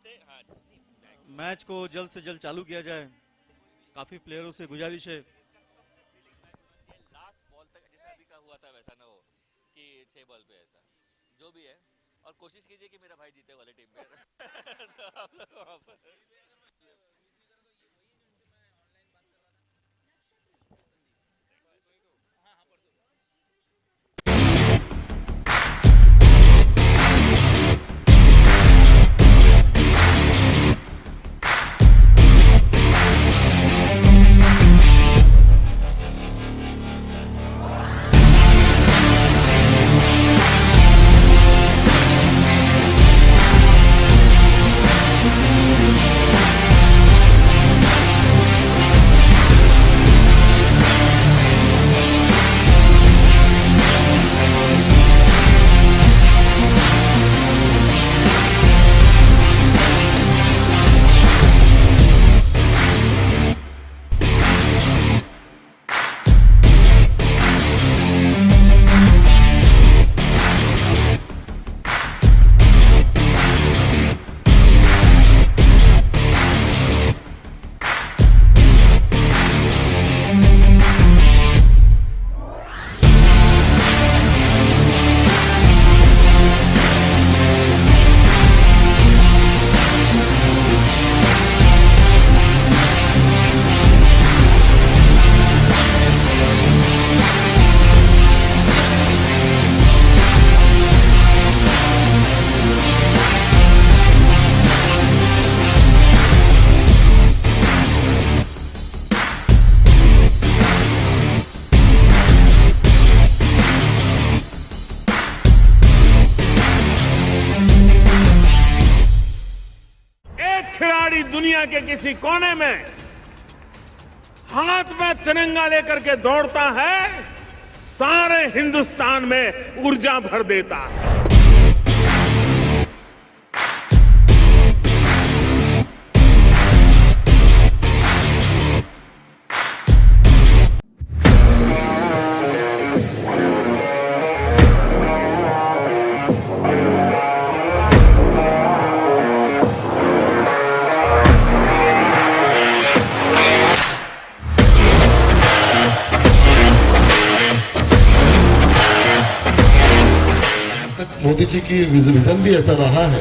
थे। हाँ, मैच को जल्द से जल्द चालू किया जाए, काफी प्लेयरों से गुजारिश है। लास्ट बॉल तक जैसा अभी का हुआ था वैसा ना हो कि 6 बॉल पे ऐसा जो भी है। और कोशिश कीजिए कि मेरा भाई जीते वाले टीम में। तो आप लोग वहाँ पर एक खिलाड़ी दुनिया के किसी कोने में हाथ में तिरंगा लेकर के दौड़ता है, सारे हिंदुस्तान में ऊर्जा भर देता है। मोदी जी की विजन भी ऐसा रहा है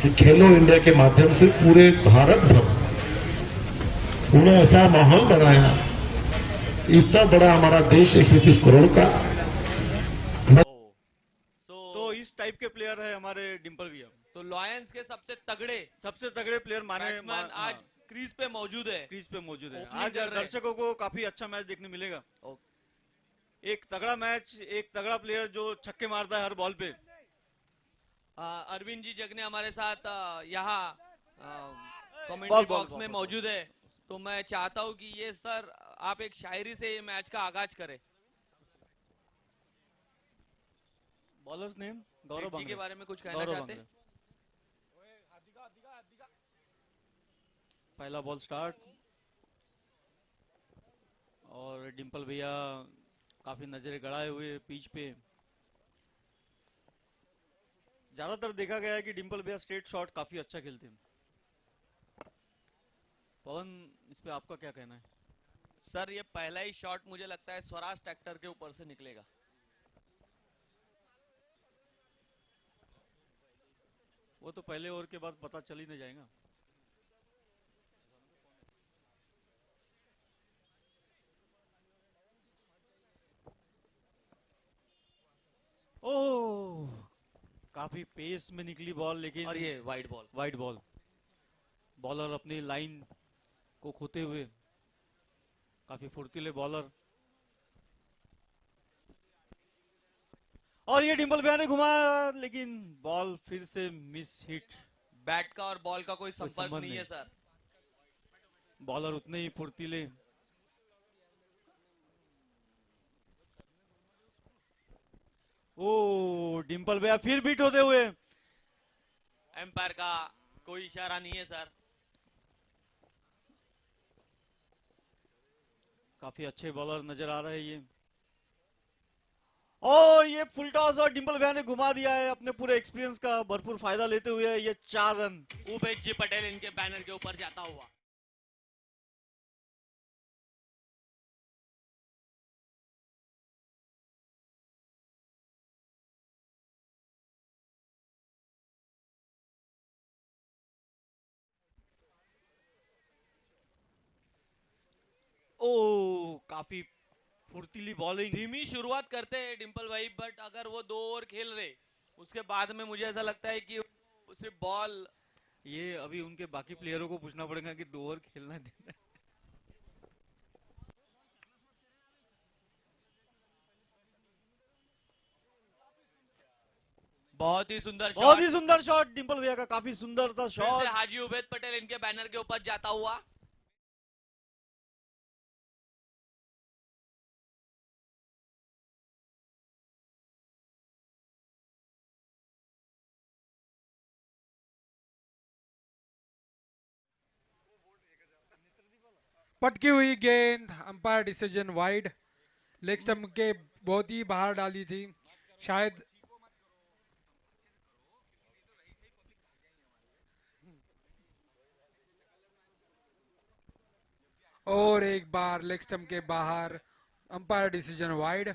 कि खेलो इंडिया के माध्यम से पूरे भारत भर उन्होंने ऐसा माहौल बनाया, इतना बड़ा हमारा देश 130 करोड़ का। तो इस टाइप के प्लेयर है हमारे डिंपल भैया। तो लॉयंस के सबसे तगड़े प्लेयर बैट्समैन आज क्रीज पे मौजूद है। आज दर्शकों को काफी अच्छा मैच देखने मिलेगा। एक तगड़ा मैच, एक तगड़ा प्लेयर जो छक्के मारता है हर बॉल पे। अरविंद जी जगने हमारे साथ यहाँ ball, commentary ball, box ball, में बॉल, मौजूद है। तो मैं चाहता हूँ कि ये सर आप एक शायरी से ये मैच का आगाज करें। बॉलर्स नेम सेठ जी के बारे में कुछ कहना चाहते हैं? पहला बॉल स्टार्ट और डिंपल भैया काफी नजरें गड़ाए हुए पिच पे। ज्यादातर देखा गया है कि डिंपल भैया स्ट्रेट शॉट काफी अच्छा खेलते हैं। पवन, इस पे आपका क्या कहना है? सर ये पहला ही शॉट मुझे लगता है स्वराज ट्रैक्टर के ऊपर से निकलेगा। वो तो पहले ओवर के बाद पता चल ही नहीं जाएगा। ओह, काफी पेस में निकली बॉल, लेकिन और ये वाइड बॉल। बॉलर अपनी लाइन को खोते हुए, काफी फुर्तीले बॉलर। और ये डिंपल भैया ने घुमा, लेकिन बॉल फिर से मिस हिट। बैट का और बॉल का कोई संपर्क संबंध नहीं है नहीं। सर। बॉलर उतने ही फुर्तीले। ओ, डिंपल भैया फिर बीट होते हुए। एम्पायर का कोई इशारा नहीं है सर। काफी अच्छे बॉलर नजर आ रहे हैं ये। और ये फुल टॉस और डिंपल भैया ने घुमा दिया है अपने पूरे एक्सपीरियंस का भरपूर फायदा लेते हुए ये 4 रन। उपेश जी पटेल इनके बैनर के ऊपर जाता हुआ। ओ काफी फुर्तीली बॉलिंग। धीमी शुरुआत करते हैं डिंपल भाई, बट अगर वो 2 ओवर खेल रहे उसके बाद में मुझे ऐसा लगता है कि सिर्फ बॉल। ये अभी उनके बाकी प्लेयरों को पूछना पड़ेगा कि 2 ओवर खेलना देना। बहुत ही सुंदर बहुत शॉट। ही सुंदर शॉट डिंपल भैया का, काफी सुंदर था फिर शॉट। से हाजी उबैद पटेल इनके बैनर के ऊपर जाता हुआ। पटकी हुई गेंद, umpire decision wide. Leg stump के बहुत ही बाहर डाली थी शायद। और एक बार लेग स्टंप के बाहर, अंपायर डिसीजन वाइड।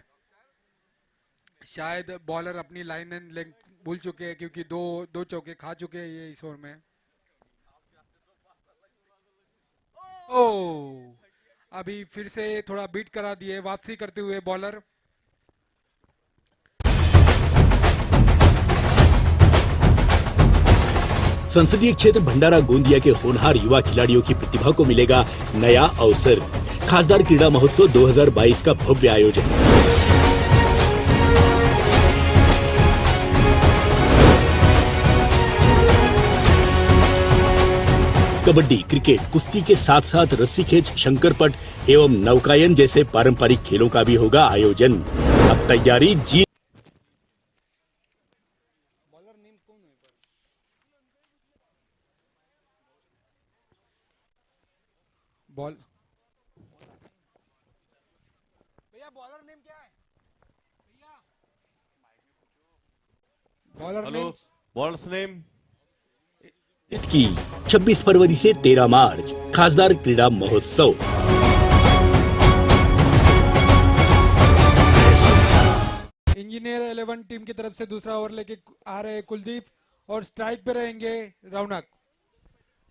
शायद बॉलर अपनी लाइन एंड लेंथ भूल चुके हैं क्योंकि दो चौके खा चुके हैं ये इस ओवर में। ओ अभी फिर से थोड़ा बीट करा दिए वापसी करते हुए बॉलर। संसदीय क्षेत्र भंडारा गोंदिया के होनहार युवा खिलाड़ियों की प्रतिभा को मिलेगा नया अवसर। खासदार क्रीड़ा महोत्सव 2022 का भव्य आयोजन। कबड्डी, क्रिकेट, कुश्ती के साथ साथ रस्सी खेच, शंकरपट एवं नौकायन जैसे पारंपरिक खेलों का भी होगा आयोजन। अब तैयारी जी। बॉल भैया बॉलर नेम क्या है भैया? बॉलर नेम बॉलर्स नेम की 26 फरवरी से 13 मार्च खासदार क्रीड़ा महोत्सव। इंजीनियर 11 टीम की तरफ से दूसरा ओवर लेके आ रहे कुलदीप और स्ट्राइक पे रहेंगे रौनक।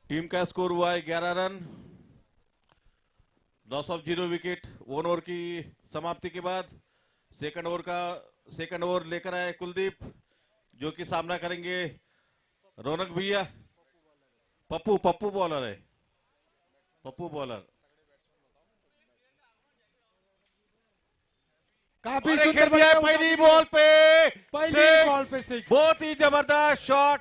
टीम का स्कोर हुआ है 11 run. Loss of 0 wicket. 1 over की समाप्ति के बाद सेकंड ओवर लेकर आए कुलदीप, जो कि सामना करेंगे रौनक भैया। पप्पू बॉलर है। पप्पू बॉलर काफी खेल सुंदर दिया है पहली बॉल पे। पहली बॉल पे 6। बहुत ही जबरदस्त शॉट।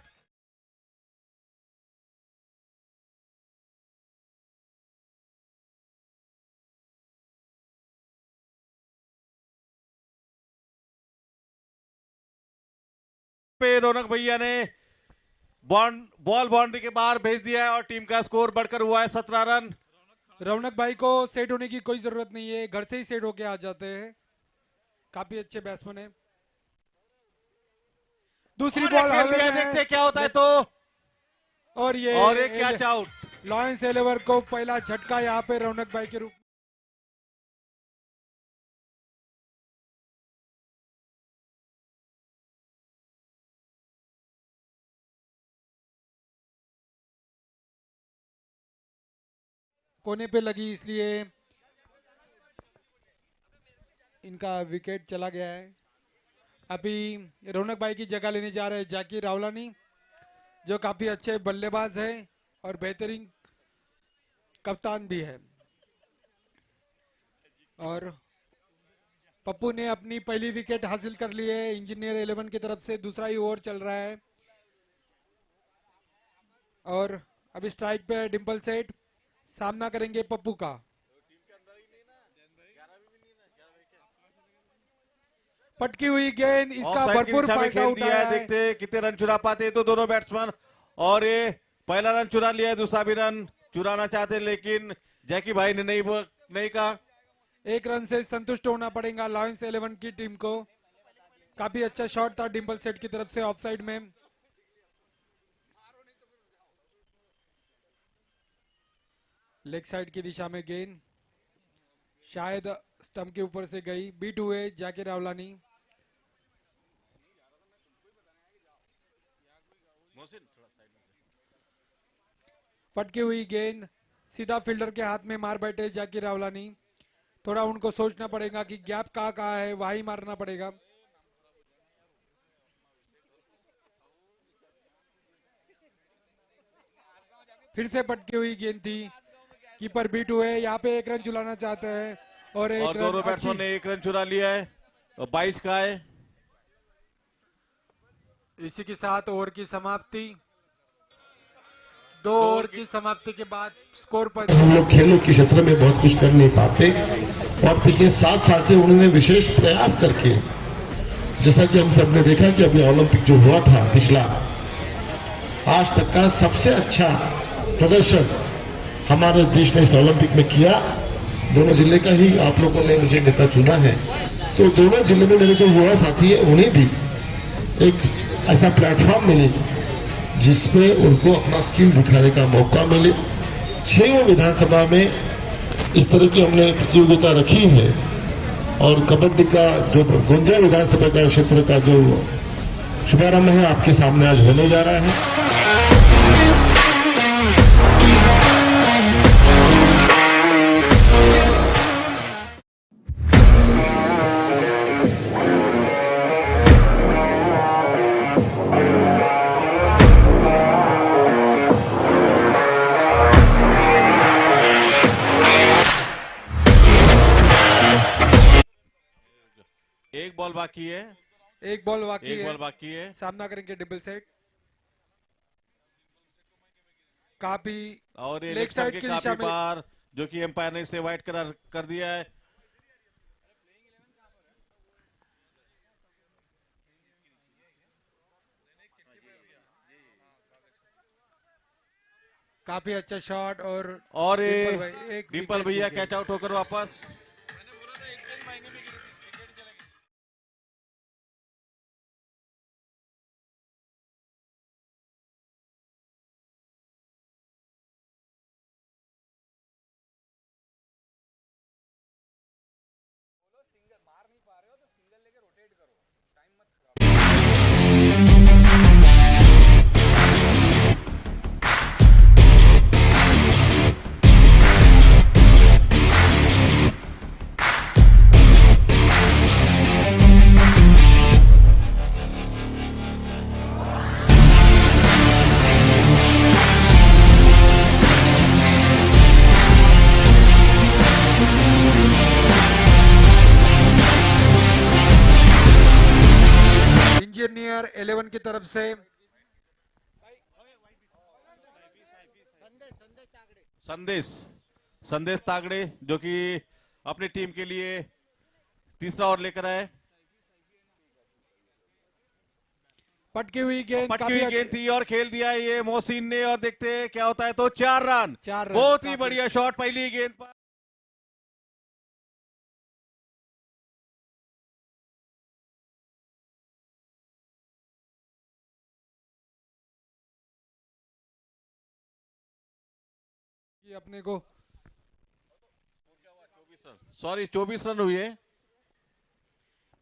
पे रौनक भैया ने बॉल बाउंड्री के बाहर भेज दिया है और टीम का स्कोर बढ़कर हुआ है 17 रन। रौनक भाई को सेट होने की कोई जरूरत नहीं है, घर से ही सेट होके आ जाते हैं। काफी अच्छे बैट्समैन है। दूसरी बॉल देखते क्या होता है तो। और एक कैच आउट। लॉयंस एलेवर को पहला झटका यहाँ पे रौनक भाई के रूप। कोने पे लगी इसलिए इनका विकेट चला गया है। अभी रौनक भाई की जगह लेने जा रहे हैं जाकिर रावलानी, जो काफी अच्छे बल्लेबाज है और बेहतरीन कप्तान भी है। और पप्पू ने अपनी पहली विकेट हासिल कर ली है। इंजीनियर 11 की तरफ से दूसरा ही ओवर चल रहा है और अभी स्ट्राइक पे डिंपल सेठ सामना करेंगे पप्पू का। पटकी हुई गेंद, इसका भरपूर फायदा उठाया है। देखते कितने रन चुरा पाते तो दोनों बैट्समैन। और ये पहला रन चुरा लिया है, दूसरा भी रन चुराना चाहते लेकिन जैकी भाई ने नहीं कहा। 1 रन से संतुष्ट होना पड़ेगा लॉयंस 11 की टीम को। काफी अच्छा शॉट था डिम्पल सेट की तरफ से ऑफ साइड में। लेग साइड की दिशा में गेंद शायद स्टंप के ऊपर से गई, बीट हुए जाकिर रावलानी। पटकी हुई गेंद सीधा फील्डर के हाथ में मार बैठे जाकिर रावलानी। थोड़ा उनको सोचना पड़ेगा कि गैप कहाँ है, वहीं मारना पड़ेगा। फिर से पटकी हुई गेंद थी, कीपर बीट हुए। यहाँ पे एक रन चुलाना चाहते हैं और एक और दोनों बैट्समैन ने एक रन चुरा लिया है और 22 का है। इसी के साथ ओवर की समाप्ति। 2 ओवर की समाप्ति के बाद स्कोर पर हम लोग खेलों के क्षेत्र में बहुत कुछ कर नहीं पाते और पिछले 7 साल से उन्होंने विशेष प्रयास करके, जैसा कि हम सब ने देखा कि अभी ओलंपिक जो हुआ था पिछला, आज तक का सबसे अच्छा प्रदर्शन हमारे देश ने इस ओलंपिक में किया। दोनों जिले का ही आप लोगों ने मुझे नेता चुना है, तो दोनों जिले में मेरे जो युवा साथी है उन्हें भी एक ऐसा प्लेटफॉर्म मिले जिसमें उनको अपना स्किल दिखाने का मौका मिले। 6 विधानसभा में इस तरह की हमने प्रतियोगिता रखी है और कबड्डी का जो गुंजा विधानसभा का क्षेत्र का जो शुभारंभ है आपके सामने आज होने जा रहा है। एक बॉल बाकी है, एक बॉल बाकी एक है। बॉल बाकी है। सामना करेंगे डिम्पल सेट। काफी और ये लेग साइड के की काफी दिशा में बार जो कि एम्पायर ने इसे वाइट कर दिया है। काफी अच्छा शॉट और डिम्पल भैया कैच आउट होकर वापस। इंजीनियर 11 की तरफ से संदेश तागड़े जो कि अपनी टीम के लिए तीसरा ओवर लेकर आए। पटकी हुई गेंद थी और खेल दिया है ये मोहसिन ने और देखते हैं क्या होता है। तो 4 रन, बहुत ही बढ़िया शॉट पहली गेंद पर। अपने को 24 रन हुए।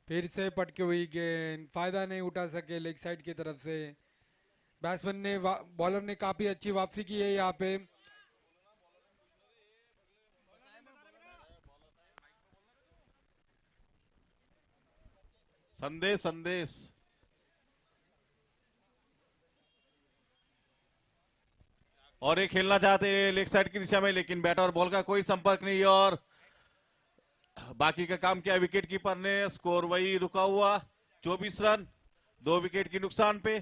फिर से पटकी हुई गेंद, फायदा नहीं उठा सके लेग साइड की तरफ से। बैट्समैन ने बॉलर ने काफी अच्छी वापसी की है यहाँ पे। संदेश और ये खेलना चाहते हैं लेग साइड की दिशा में, लेकिन बैट और बॉल का कोई संपर्क नहीं और बाकी का काम किया विकेट कीपर ने। स्कोर वही रुका हुआ 24 रन 2 विकेट की नुकसान पे।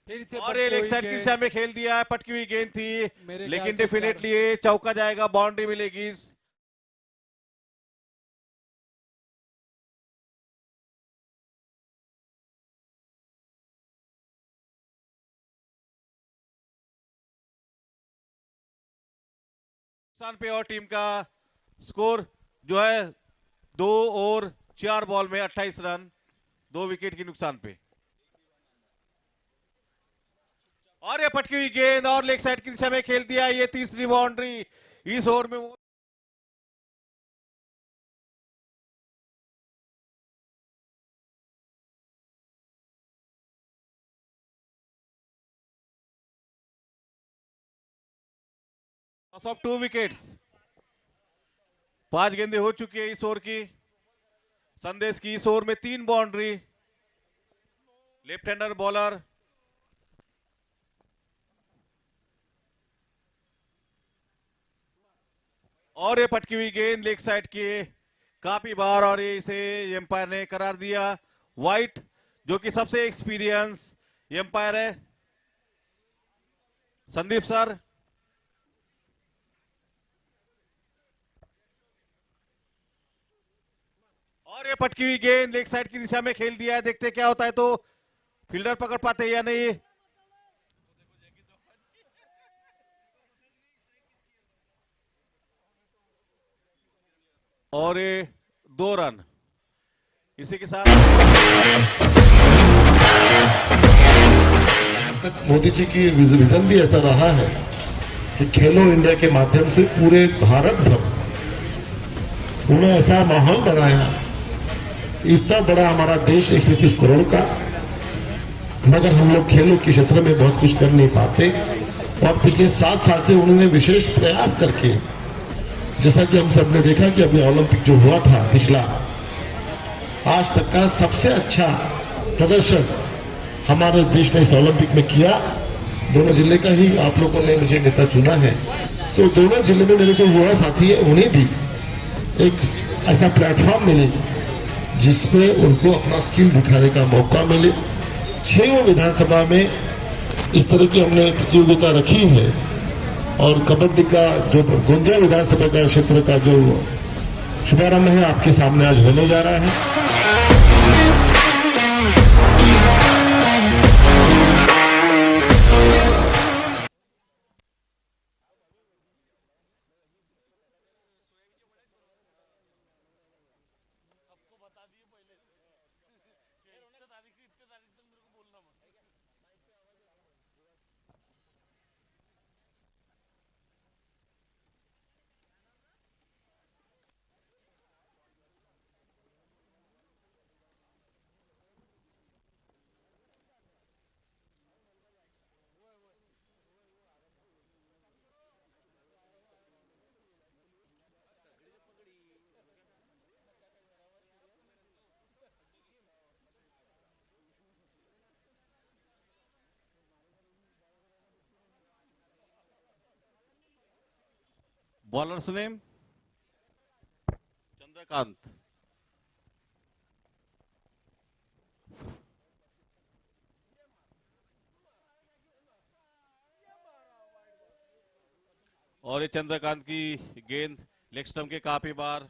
फिर से और ये लेग साइड की दिशा में खेल दिया है, पटकी हुई गेंद थी लेकिन डेफिनेटली चौका जाएगा, बाउंड्री मिलेगी। नुकसान पे और टीम का स्कोर जो है 2 और 4 बॉल में 28 रन 2 विकेट की नुकसान पे। और ये पटकी हुई गेंद और लेग साइड की दिशा में खेल दिया, ये तीसरी बाउंड्री इस ओवर में। Loss of 2 wickets. 5 गेंदें हो चुकी है इस ओवर की। संदेश की इस ओवर में 3 बाउंड्री। लेफ्ट हैंडर बॉलर और ये पटकी हुई गेंद लेग साइड की काफी बार, और ये इसे एम्पायर ने करार दिया वाइट, जो कि सबसे एक्सपीरियंस एम्पायर है संदीप सर। और ये पटकी हुई गेंद लेग साइड की दिशा में खेल दिया है, देखते क्या होता है, तो फील्डर पकड़ पाते या नहीं। और ये 2 रन इसी के साथ। तक मोदी जी की विजन भी ऐसा रहा है कि खेलो इंडिया के माध्यम से पूरे भारत भर उन्होंने ऐसा माहौल बनाया। इतना बड़ा हमारा देश 130 करोड़ का, मगर हम लोग खेलों के क्षेत्र में बहुत कुछ कर नहीं पाते। और पिछले 7 साल से उन्होंने विशेष प्रयास करके, जैसा कि हम सब ने देखा कि अभी ओलंपिक जो हुआ था पिछला, आज तक का सबसे अच्छा प्रदर्शन हमारे देश ने इस ओलंपिक में किया। दोनों जिले का ही आप लोगों ने मुझे नेता चुना है, तो दोनों जिले में मेरे जो युवा साथी है उन्हें भी एक ऐसा प्लेटफॉर्म मिले जिसमें उनको अपना स्किल दिखाने का मौका मिले। 6 विधानसभा में इस तरह की हमने प्रतियोगिता रखी है, और कबड्डी का जो गुंजा विधानसभा का क्षेत्र का जो शुभारंभ है आपके सामने आज होने जा रहा है। Bowlers name Chandrakant. और ये चंद्रकांत की गेंद लेग स्टंप के काफी बार।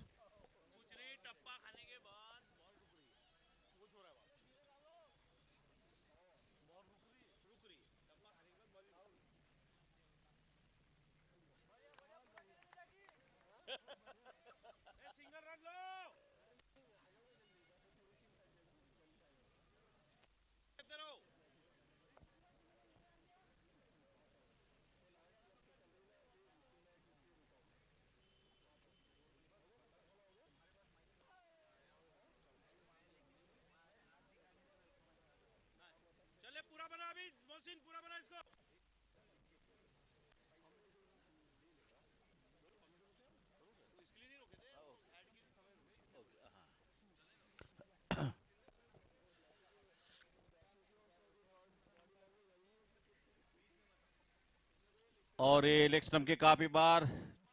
और ये लेग स्टंप के काफी बार,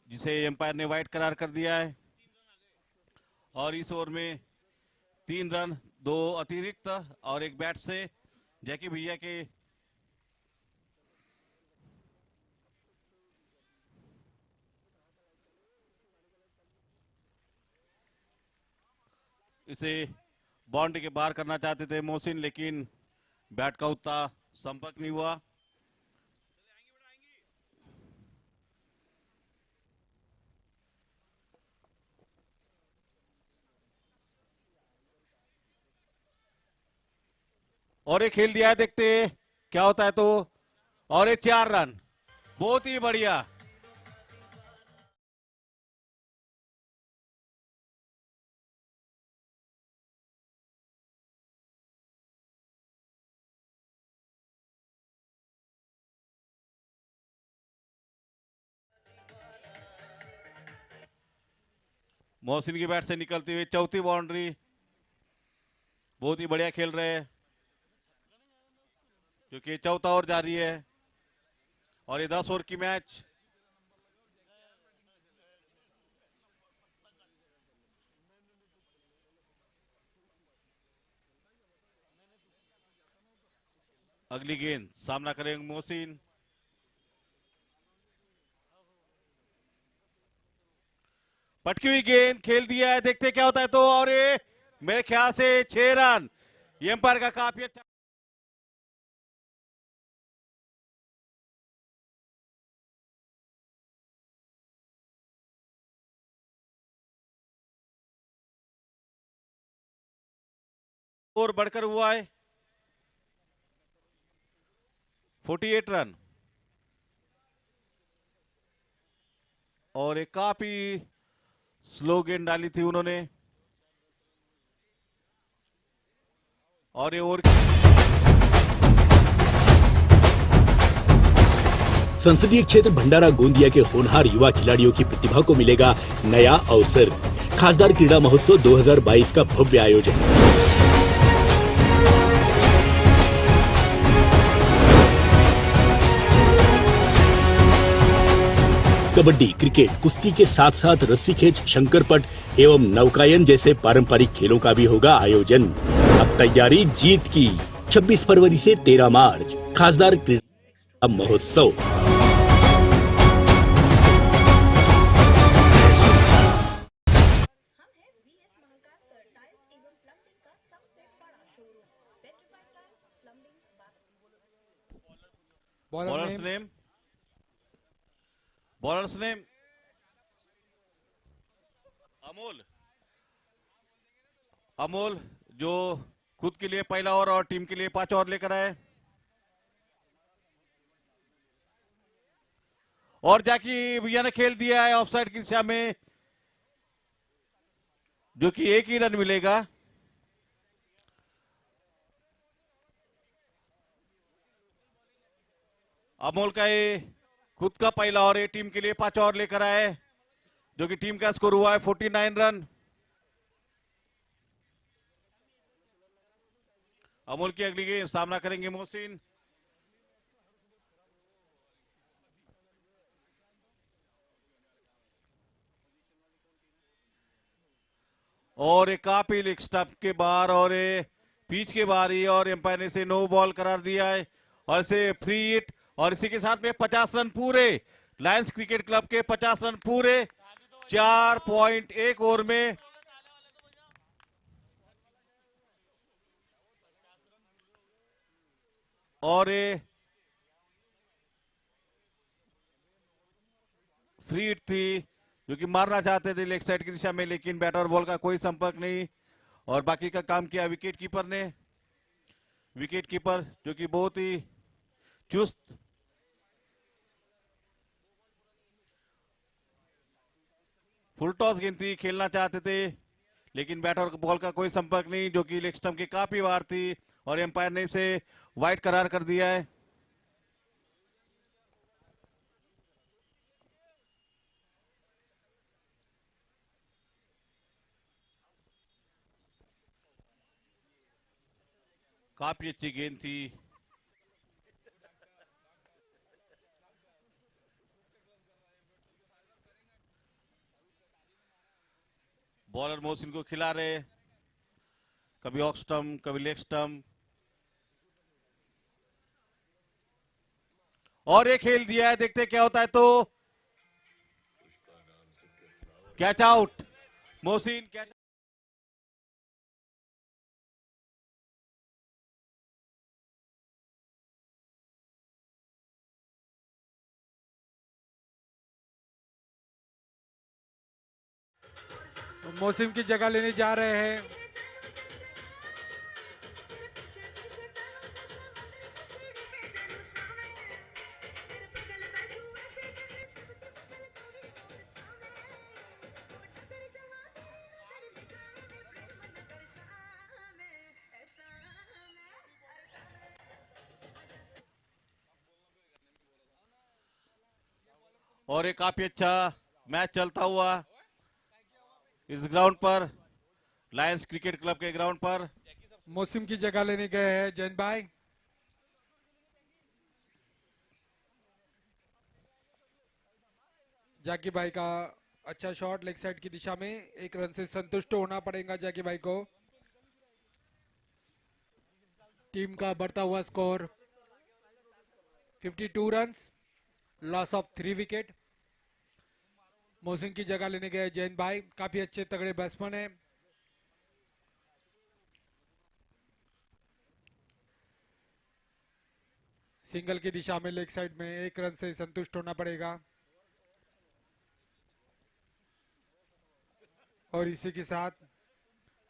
जिसे एम्पायर ने वाइड करार कर दिया है। और इस ओवर में 3 रन, 2 अतिरिक्त और 1 बैट से जैकी भैया के इसे बाउंड्री के बाहर करना चाहते थे मोहसिन, लेकिन बैट का उतना संपर्क नहीं हुआ। 1 और और ये खेल दिया है, देखते हैं क्या होता है। तो और ये 4 रन, बहुत ही बढ़िया। मोहसिन की बैट से निकलती हुई चौथी बाउंड्री, बहुत ही बढ़िया खेल रहे हैं क्योंकि चौथा ओवर जारी है और ये 10 ओवर की मैच। अगली गेंद सामना करेंगे मोहसिन। पटकी हुई गेंद खेल दिया है, देखते क्या होता है। तो और ये मेरे ख्याल से 6 रन, ये एम्पायर का काफी अच्छा। और बढ़कर हुआ है 48 रन और एक काफी स्लो गेंद डाली थी उन्होंने। और ये ओवर संसदीय क्षेत्र भंडारा गोंदिया के होनहार युवा खिलाड़ियों की प्रतिभा को मिलेगा नया अवसर। खासदार क्रीड़ा महोत्सव 2022 का भव्य आयोजन। कबड्डी, क्रिकेट, कुश्ती के साथ साथ रस्सी खेच, शंकरपट एवं नौकायन जैसे पारंपरिक खेलों का भी होगा आयोजन। अब तैयारी जीत की। 26 फरवरी से 13 मार्च खासदार क्रीड़ा महोत्सव। Bowlers name, bowlers name Amol. Amol जो खुद के लिए पहला ओवर और टीम के लिए 5 ओवर लेकर आए। और जाकी भैया ने खेल दिया है ऑफसाइड की दिशा में, जो कि 1 ही रन मिलेगा। अमोल का ये खुद का पहला ओवर, ये टीम के लिए 5 ओवर लेकर आए, जो कि टीम का स्कोर हुआ है 49 रन। अमोल की अगली गेंद सामना करेंगे मोहसिन। और एक काफी लेग स्टंप के बाहर और पिच के बाहर ही, और एम्पायर ने इसे नो बॉल करार दिया है और इसे फ्री हिट। और इसी के साथ में 50 रन पूरे, लायंस क्रिकेट क्लब के 50 रन पूरे 4.1 ओवर में। और फ्री हिट थी, जो कि मारना चाहते थे लेग साइड की दिशा में, लेकिन बैटर और बॉल का कोई संपर्क नहीं। और बाकी का काम किया विकेट कीपर ने। विकेट कीपर जो कि बहुत ही चुस्त, फुल टॉस गेंद थी, खेलना चाहते थे, लेकिन बैटर और बॉल का कोई संपर्क नहीं, जो कि लेग स्टंप के काफी बाहर थी और एम्पायर ने इसे वाइड करार कर दिया है। काफी अच्छी गेंद थी। बॉलर मोहसिन को खिला रहे, कभी ऑफ स्टंप कभी लेग स्टंप, और ये खेल दिया है, देखते क्या होता है। तो catch out, Mohsin catch. Mohsin की जगह लेने जा रहे हैं और ये काफी अच्छा मैच चलता हुआ इस ग्राउंड पर, लायंस क्रिकेट क्लब के ग्राउंड पर। मौसम की जगह लेने गए हैं जैन भाई। जाकी भाई का अच्छा शॉट लेग साइड की दिशा में, 1 रन से संतुष्ट होना पड़ेगा जाकी भाई को। टीम का बढ़ता हुआ score 52 runs, loss of 3 wicket. मौसम की जगह लेने गए जैन भाई, काफी अच्छे तगड़े बैट्समैन है। सिंगल की दिशा में लेग साइड में 1 रन से संतुष्ट होना पड़ेगा। और इसी के साथ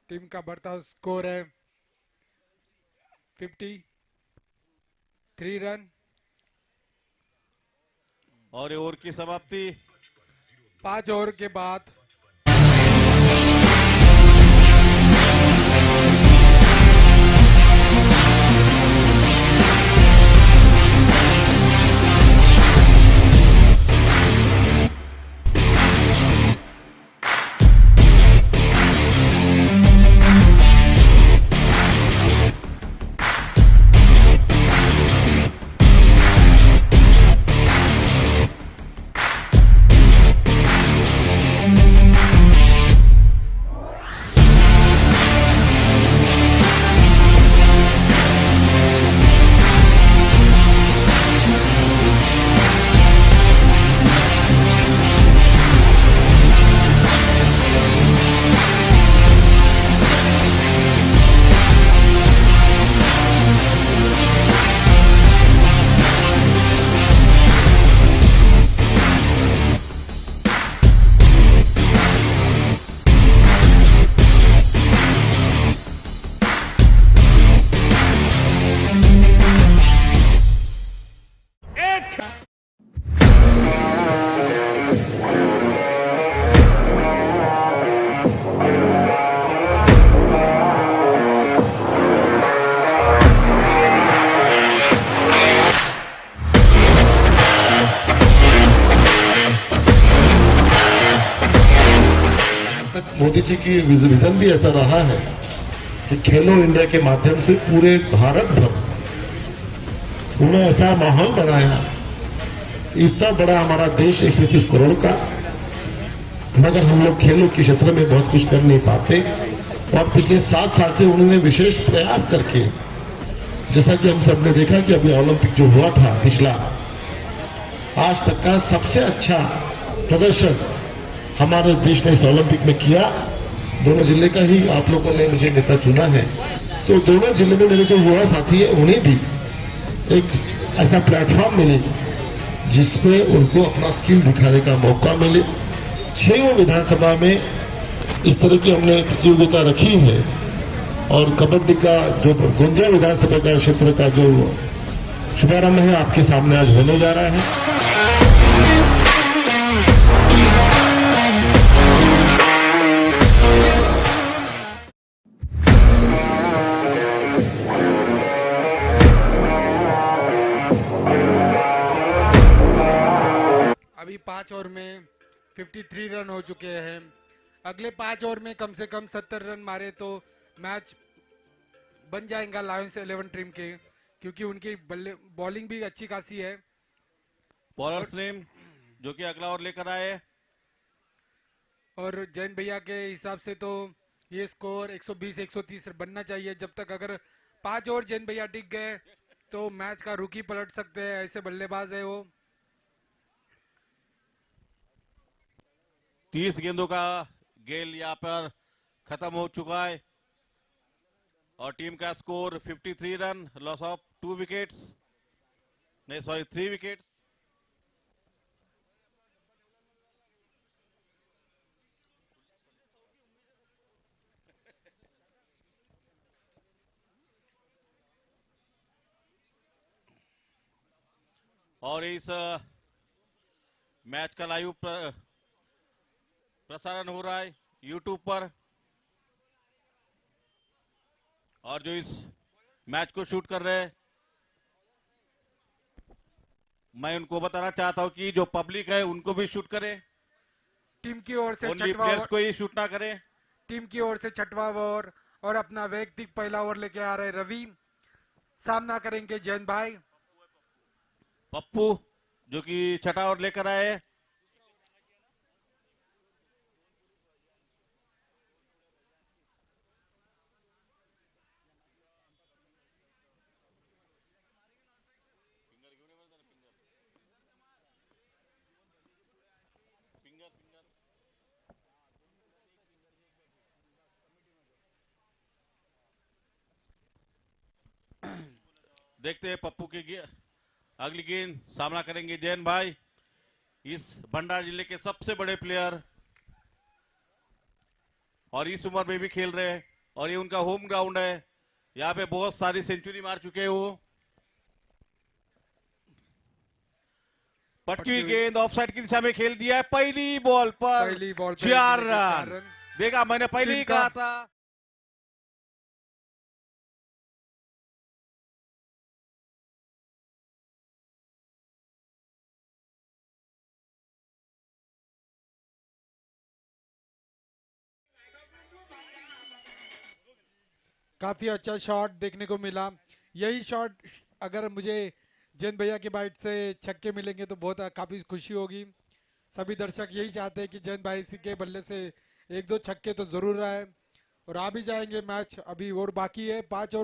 टीम का बढ़ता स्कोर है 53 रन। और ये ओवर की समाप्ति। 5 ओवर के बाद मोदी जी की विजन भी ऐसा रहा है कि खेलो इंडिया के माध्यम से पूरे भारत भर उन्होंने ऐसा माहौल बनाया। इतना बड़ा हमारा देश 130 करोड़ का, मगर हम लोग खेलों के क्षेत्र में बहुत कुछ कर नहीं पाते। और पिछले 7 साल से उन्होंने विशेष प्रयास करके, जैसा कि हम सब ने देखा कि अभी ओलंपिक जो हुआ था पिछला, आज तक का सबसे अच्छा प्रदर्शन हमारे देश ने इस ओलंपिक में किया। दोनों जिले का ही आप लोगों ने मुझे नेता चुना है, तो दोनों जिले में मेरे जो युवा साथी है उन्हें भी एक ऐसा प्लेटफॉर्म मिले जिसमें उनको अपना स्किल दिखाने का मौका मिले। 6 विधानसभा में इस तरह की हमने प्रतियोगिता रखी है। और कबड्डी का जो गुंजा विधानसभा का क्षेत्र का जो शुभारंभ है आपके सामने आज होने जा रहा है। अभी 5 ओवर में 53 रन हो चुके हैं। अगले 5 ओवर में कम से कम 70 रन मारे तो मैच बन जाएगा लायंस 11 टीम के, क्योंकि उनकी बॉलिंग भी अच्छी खासी है। बॉलर्स नेम जो कि अगला ओवर लेकर आए। और जैन भैया के हिसाब से तो ये स्कोर 120-130 बनना चाहिए। जब तक अगर 5 ओवर जैन भैया टिक गए तो मैच का रुख ही पलट सकते हैं, ऐसे बल्लेबाज है वो। 30 गेंदों का गेल यहाँ पर खत्म हो चुका है और टीम का score 53 run, loss of 2 wickets, नहीं सॉरी 3 विकेट्स। और इस मैच का लाइव प्रसारण हो रहा है YouTube पर। और जो इस मैच को शूट कर रहे हैं मैं उनको बताना चाहता हूं कि जो पब्लिक है उनको भी शूट करे, टीम की ओर से ओनली छठवां प्लेयर्स ओवर, को ही शूट ना करे। टीम की ओर से छठवां ओवर और अपना वैयक्तिक पहला ओवर लेके आ रहे रवि, सामना करेंगे जैन भाई। पप्पू जो कि छठा ओवर लेकर आए। देखते हैं पप्पू की अगली गेंद, सामना करेंगे जैन भाई, इस भंडारा जिले के सबसे बड़े प्लेयर और इस उम्र में भी खेल रहे हैं और ये उनका होम ग्राउंड है। यहाँ पे बहुत सारी सेंचुरी मार चुके हैं वो। पटकी हुई गेंद ऑफ साइड की दिशा में खेल दिया है, पहली बॉल पर 4 रन। देखा, मैंने पहले ही कहा था। काफी अच्छा शॉट देखने को मिला। यही शॉट अगर मुझे जैन भैया के बाइट से छक्के मिलेंगे तो बहुत काफी खुशी होगी। सभी दर्शक यही चाहते हैं कि जैन भाई के बल्ले से एक दो छक्के तो जरूर आए और आ भी जाएंगे। मैच अभी और बाकी है, 5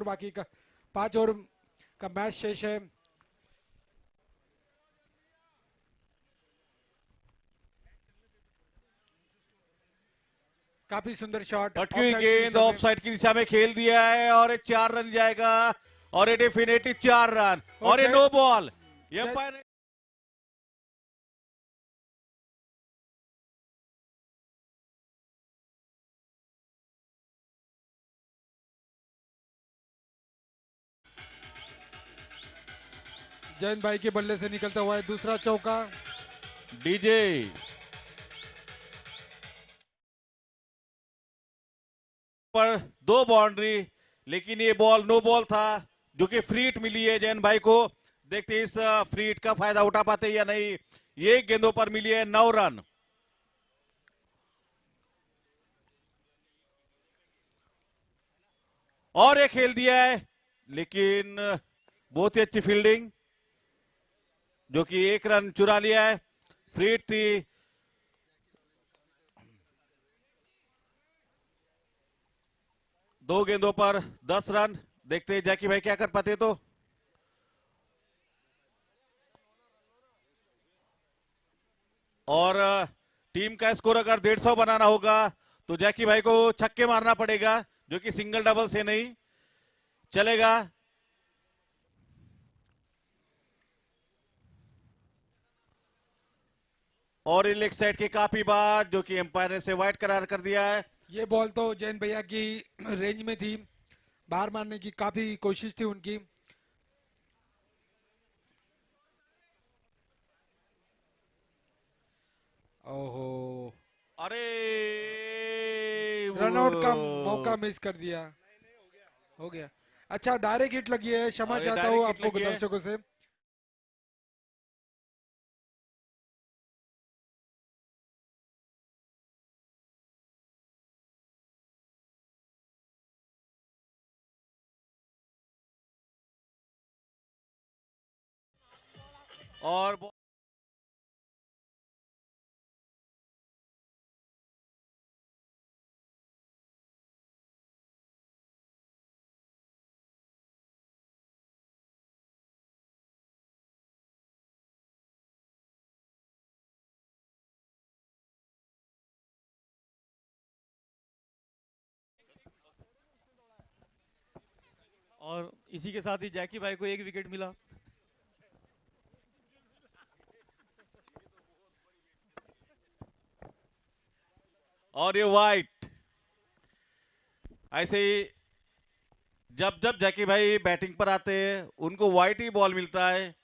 ओवर का मैच शेष है। काफी सुंदर शॉट, पटकी गेंद ऑफ साइड की दिशा में खेल दिया है और 4 रन जाएगा और ये डेफिनेटली 4 रन और ये नो बॉल। एम्पायर जैन भाई के बल्ले से निकलता हुआ है दूसरा चौका। डीजे पर 2 बाउंड्री, लेकिन ये बॉल नो बॉल था जो कि फ्री हिट मिली है जैन भाई को। देखते हैं इस फ्री हिट का फायदा उठा पाते या नहीं। ये गेंदों पर मिली है 9 रन। और ये खेल दिया है, लेकिन बहुत ही अच्छी फील्डिंग जो कि 1 रन चुरा लिया है। फ्री हिट थी। दो गेंदों पर 10 रन। देखते हैं जैकी भाई क्या कर पाते तो। और टीम का स्कोर अगर 150 बनाना होगा तो जैकी भाई को छक्के मारना पड़ेगा, जो कि सिंगल डबल से नहीं चलेगा। और लेग साइड के काफी बार जो कि एम्पायर ने से वाइड करार कर दिया है। ये बॉल तो जैन भैया की रेंज में थी, बाहर मारने की काफी कोशिश थी उनकी। ओहो, अरे रनआउट का मौका मिस कर दिया। हो गया। अच्छा, डायरेक्ट हिट लगी है, क्षमा अरे चाहता हूँ डायरेक्ट हिट आपको लगी है। दर्शकों से। और और इसी के साथ ही जैकी भाई को 1 विकेट मिला। और ये वाइट। ऐसे ही जब जब जैकी भाई बैटिंग पर आते हैं उनको वाइट ही बॉल मिलता है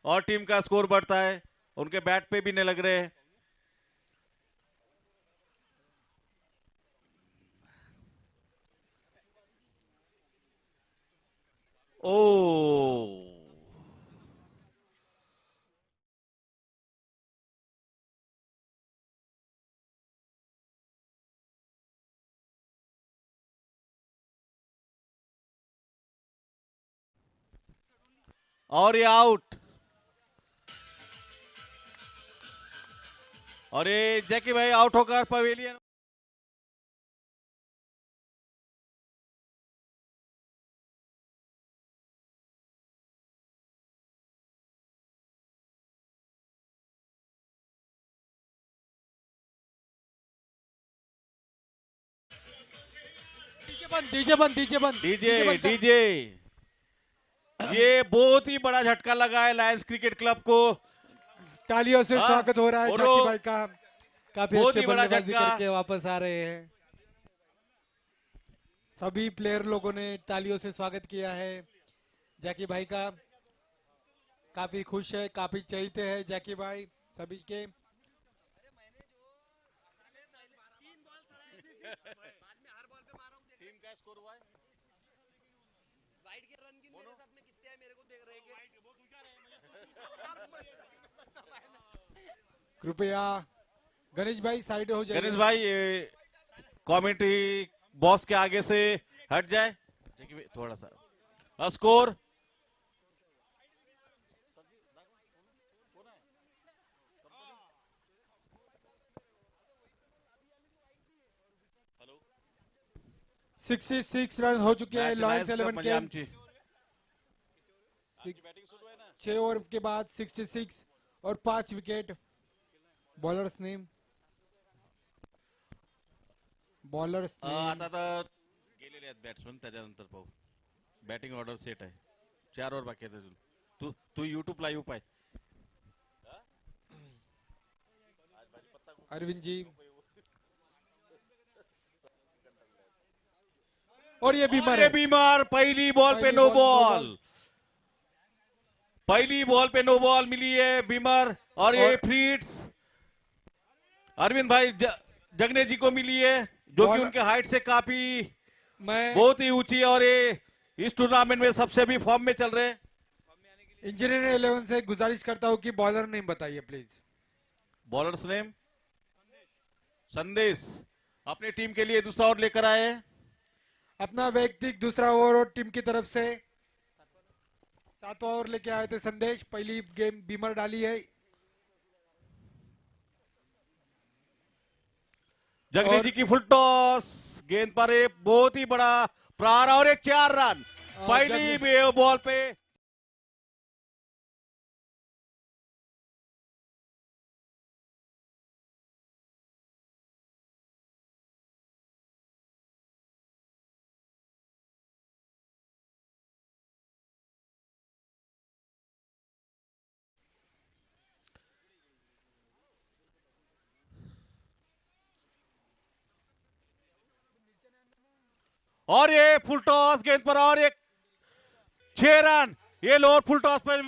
और टीम का स्कोर बढ़ता है। उनके बैट पे भी नहीं लग रहे। ओ और ये आउट। और ये जैकी भाई आउट होकर पवेलियन। डीजे बंद डीजे डीजे ये बहुत ही बड़ा झटका लगा है लायंस क्रिकेट क्लब को। तालियों से स्वागत हो रहा है और जाकी भाई का। काफी बहुत अच्छे ही बड़ा बल्लेबाजी झटका। करके वापस आ रहे हैं। सभी प्लेयर लोगों ने तालियों से स्वागत किया है जाकी भाई का। काफी खुश है, काफी चहेते हैं जाकी भाई सभी के। टीम का स्कोर हुआ है। कृपया गणेश भाई साइड हो जाए। गणेश भाई कमेंट्री बॉक्स के आगे से हट जाए थोड़ा सा। स्कोर हेलो 66 रन हो चुके हैं लॉयंस 11 के। 6 ओवर के बाद 66 और 5 विकेट। बॉलर्स नेम आता तर गेलेले आहेत बॅट्समन, त्याच्यानंतर पाहू. बॅटिंग ऑर्डर सेट आहे. 4 ओव्हर बाकी आहेत अजून. तू YouTube लाईव्ह पाय. अरविंद जी और ये बीमार पहली बॉल पे नो बॉल। पहली बॉल पे नो बॉल मिली है बीमर। और ये फ्रीट्स अरविंद भाई जगने जी को मिली है, जो कि उनके हाइट से काफी बहुत ही ऊंची है और ये इस टूर्नामेंट में सबसे भी फॉर्म में चल रहे हैं। इंजीनियर 11 से गुजारिश करता हूं कि बॉलर नेम बताइए प्लीज। बॉलर्स नेम संदेश अपनी टीम के लिए दूसरा ओवर लेकर आए। अपना व्यक्तिगत दूसरा ओवर और टीम की तरफ से 7वां ओवर लेके आए थे संदेश। पहली गेम बीमर डाली है। जगनी जी की फुल टॉस, गेंद पर एक बहुत ही बड़ा प्रहार और एक 4 रन पहली बॉल पे। और ये फुल टॉस गेंद पर और एक 6 रन। ये लोअर फुल टॉस पर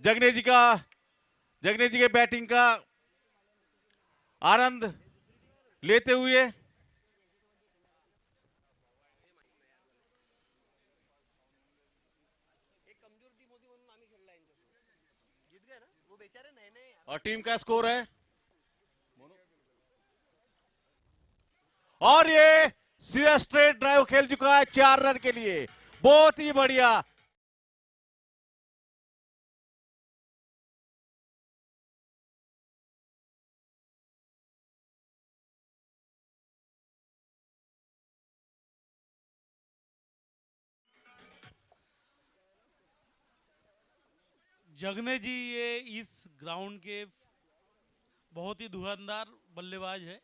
जगने जी के बैटिंग का आनंद लेते हुए और टीम का स्कोर है। और ये स्ट्रेट ड्राइव खेल चुका है 4 रन के लिए, बहुत ही बढ़िया। जगने जी ये इस ग्राउंड के बहुत ही धुरंधर बल्लेबाज है।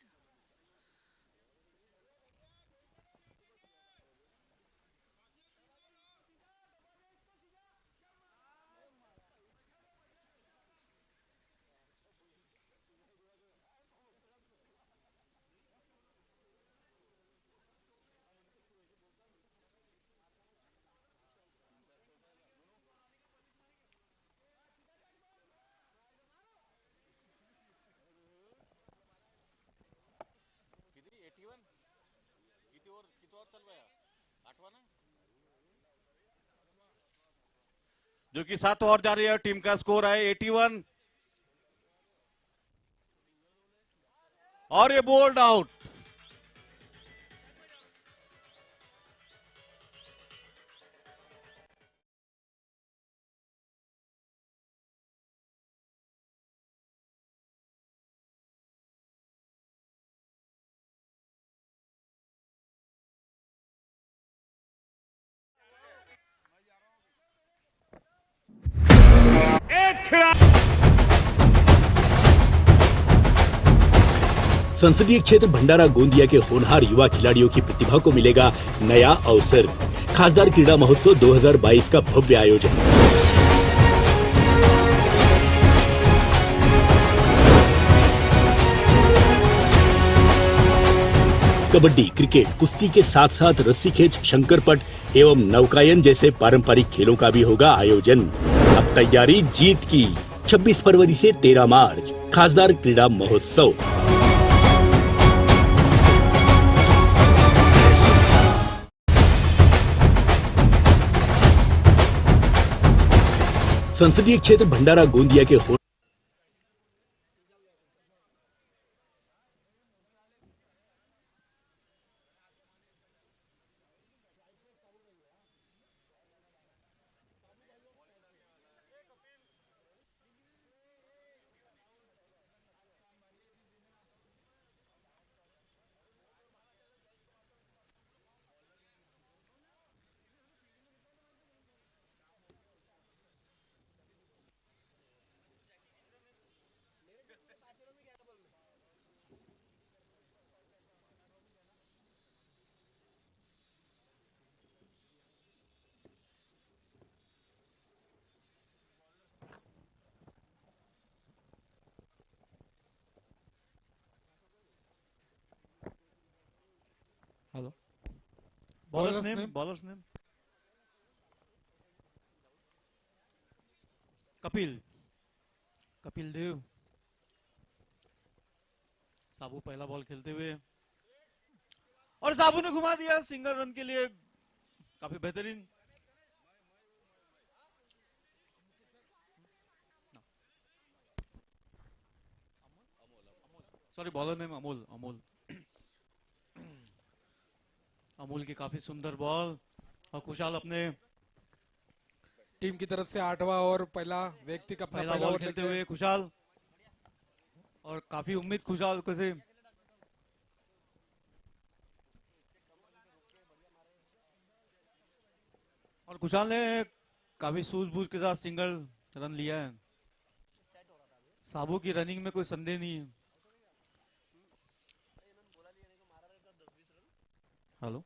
जो कि 7 ओवर जारी है। टीम का स्कोर है 81 और ये बोल्ड आउट। संसदीय क्षेत्र भंडारा गोंदिया के होनहार युवा खिलाड़ियों की प्रतिभा को मिलेगा नया अवसर। खासदार क्रीड़ा महोत्सव 2022 का भव्य आयोजन। कबड्डी, क्रिकेट, कुश्ती के साथ साथ रस्सी खेच, शंकरपट एवं नौकायन जैसे पारंपरिक खेलों का भी होगा आयोजन। अब तैयारी जीत की। 26 फरवरी से 13 मार्च खासदार क्रीड़ा महोत्सव। संसदीय क्षेत्र भंडारा गोंदिया के hello, bowlers name Kapil Dev. साबू पहला बॉल खेलते हुए और साबू ने घुमा दिया सिंगल रन के लिए। काफी बेहतरीन। Sorry, bowler name Amol Amol की काफी सुंदर बॉल। और खुशहाल अपने टीम की तरफ से 8वां और पहला व्यक्ति का पहला बॉल खेलते हुए खुशहाल। और काफी उम्मीद खुशहाल को से। और खुशहाल ने काफी सूझबूझ के साथ सिंगल रन लिया है। साबू की रनिंग में कोई संदेह नहीं है। हेलो,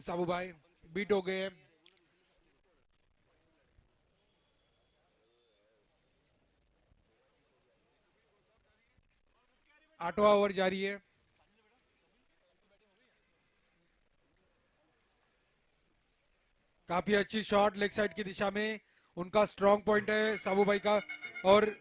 साबू भाई बीट हो गए। आठवां ओवर जारी है। काफी अच्छी शॉट लेग साइड की दिशा में, उनका स्ट्रॉन्ग पॉइंट है साबू भाई का। और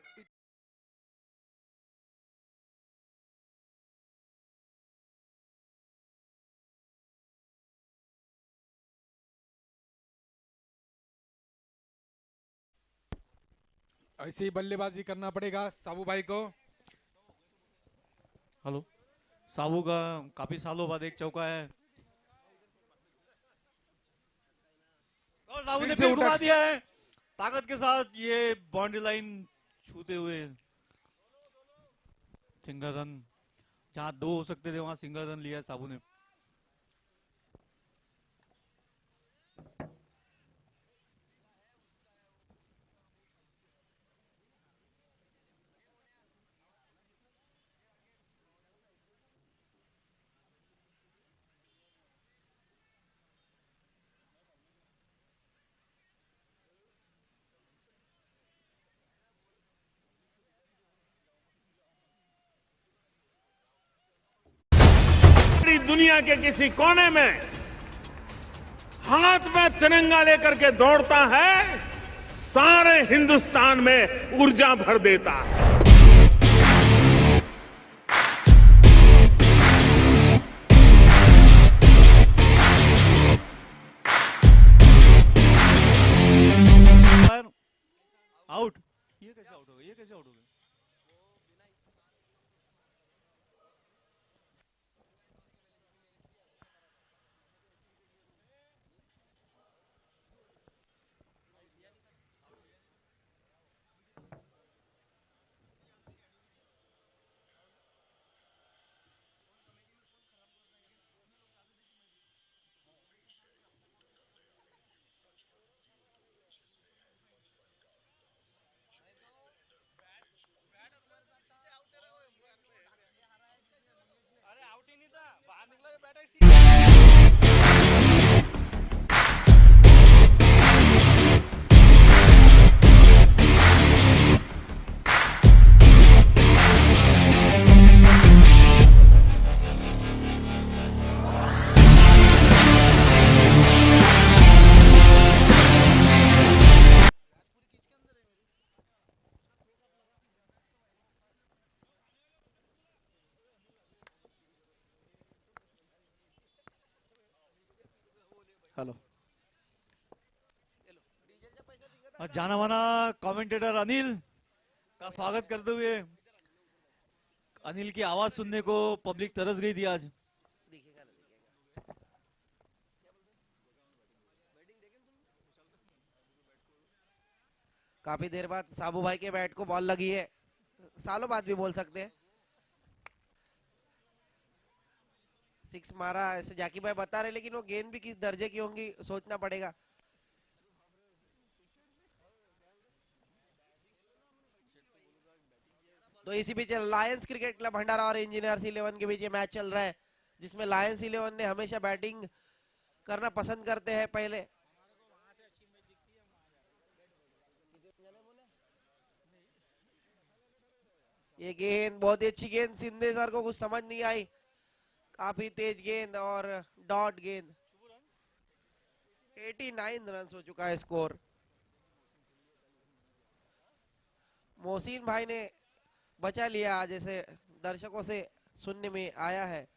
ऐसे ही बल्लेबाजी करना पड़ेगा साबू भाई को। हेलो, साबू का काफी सालों बाद एक चौका है और साबू ने फिर घुमा दिया है ताकत के साथ। ये बाउंड्री लाइन छूते हुए सिंगल रन। जहां 2 हो सकते थे वहां सिंगल रन लिया है साबू ने। दुनिया के किसी कोने में हाथ में तिरंगा लेकर के दौड़ता है, सारे हिंदुस्तान में ऊर्जा भर देता है। आउट, ये कैसे आउट हो गया, ये कैसे आउट हो गया? हेलो, जाना माना कमेंटेटर अनिल का स्वागत करते हुए, अनिल की आवाज सुनने को पब्लिक तरस गई थी आज। काफी देर बाद साबू भाई के बैट को बॉल लगी है, सालों बाद भी बोल सकते हैं। 6 मारा ऐसे जाकी भाई बता रहे, लेकिन वो गेंद भी किस दर्जे की होंगी सोचना पड़ेगा। तो इसी बीच लायंस क्रिकेट क्लब भंडारा और इंजीनियर्स 11 के बीच ये मैच चल रहा है, जिसमें लायंस 11 ने हमेशा बैटिंग करना पसंद करते हैं पहले। ये गेंद बहुत ही अच्छी गेंद, सिंधे सर को कुछ समझ नहीं आई, काफी तेज गेंद और डॉट गेंद। 89 रन हो चुका है स्कोर। मोहसिन भाई ने बचा लिया, जैसे दर्शकों से सुनने में आया है।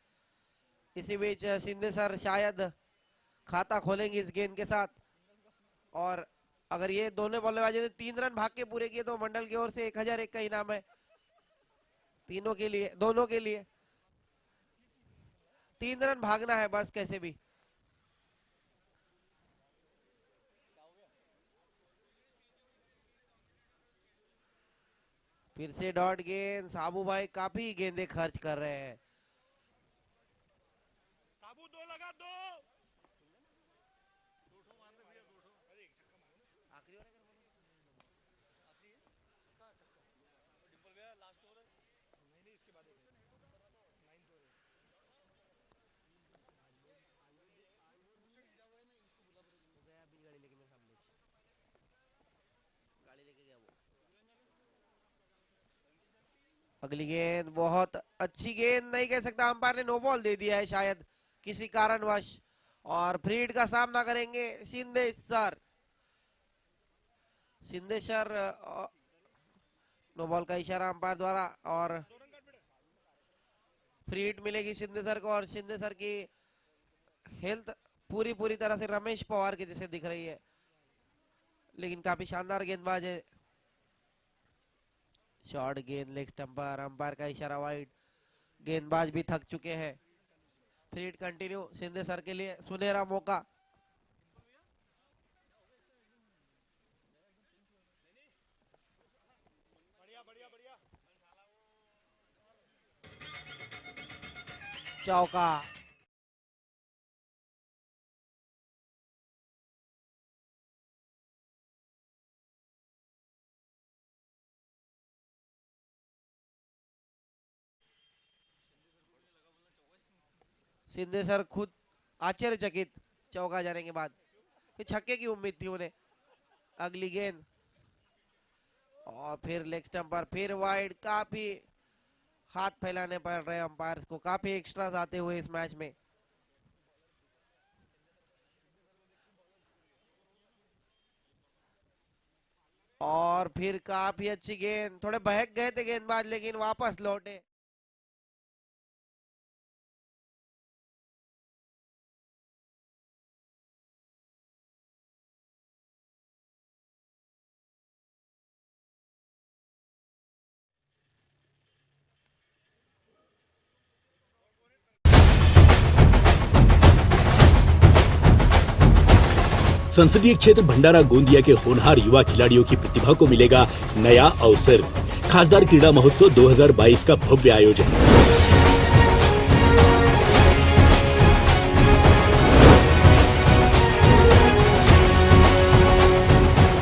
इसी बीच सिंधे सर शायद खाता खोलेंगे इस गेंद के साथ, और अगर ये दोनों बल्लेबाजों ने 3 रन भाग के पूरे किए तो मंडल की ओर से 1001 का इनाम है तीनों के लिए, दोनों के लिए। 3 रन भागना है बस कैसे भी। फिर से डॉट गेंद, साबू भाई काफी गेंदे खर्च कर रहे हैं। साबू 2 लगा, 2। अगली गेंद बहुत अच्छी गेंद नहीं कह सकता, अंपायर ने नो बॉल दे दिया है शायद किसी कारणवश, और फ्रीड का सामना करेंगे सिंधेश्वर। सिंधेश्वर नो बॉल का इशारा अंपायर द्वारा, और फ्रीड मिलेगी सिंधेश्वर को। और सिंधेश्वर की हेल्थ पूरी तरह से रमेश पवार के जैसे दिख रही है, लेकिन काफी शानदार गेंदबाज है। शॉर्ट गेंद लेग स्टंप पर, अंपायर का इशारा वाइड, गेंदबाज भी थक चुके हैं। फ्रीड कंटिन्यू, सिंधे सर के लिए सुनहरा मौका। चौका। सिंधे सर खुद आश्चर्यचकित चौका जाने के बाद, फिर छक्के की उम्मीद थी उन्हें। अगली गेंद और फिर लेग स्टंप पर, फिर वाइड। काफी हाथ फैलाने पड़ रहे अंपायर्स को, काफी एक्स्ट्रास आते हुए इस मैच में। और फिर काफी अच्छी गेंद, थोड़े बहक गए थे गेंदबाज लेकिन वापस लौटे। संसदीय क्षेत्र भंडारा गोंदिया के होनहार युवा खिलाड़ियों की प्रतिभा को मिलेगा नया अवसर। खासदार क्रीड़ा महोत्सव 2022 का भव्य आयोजन।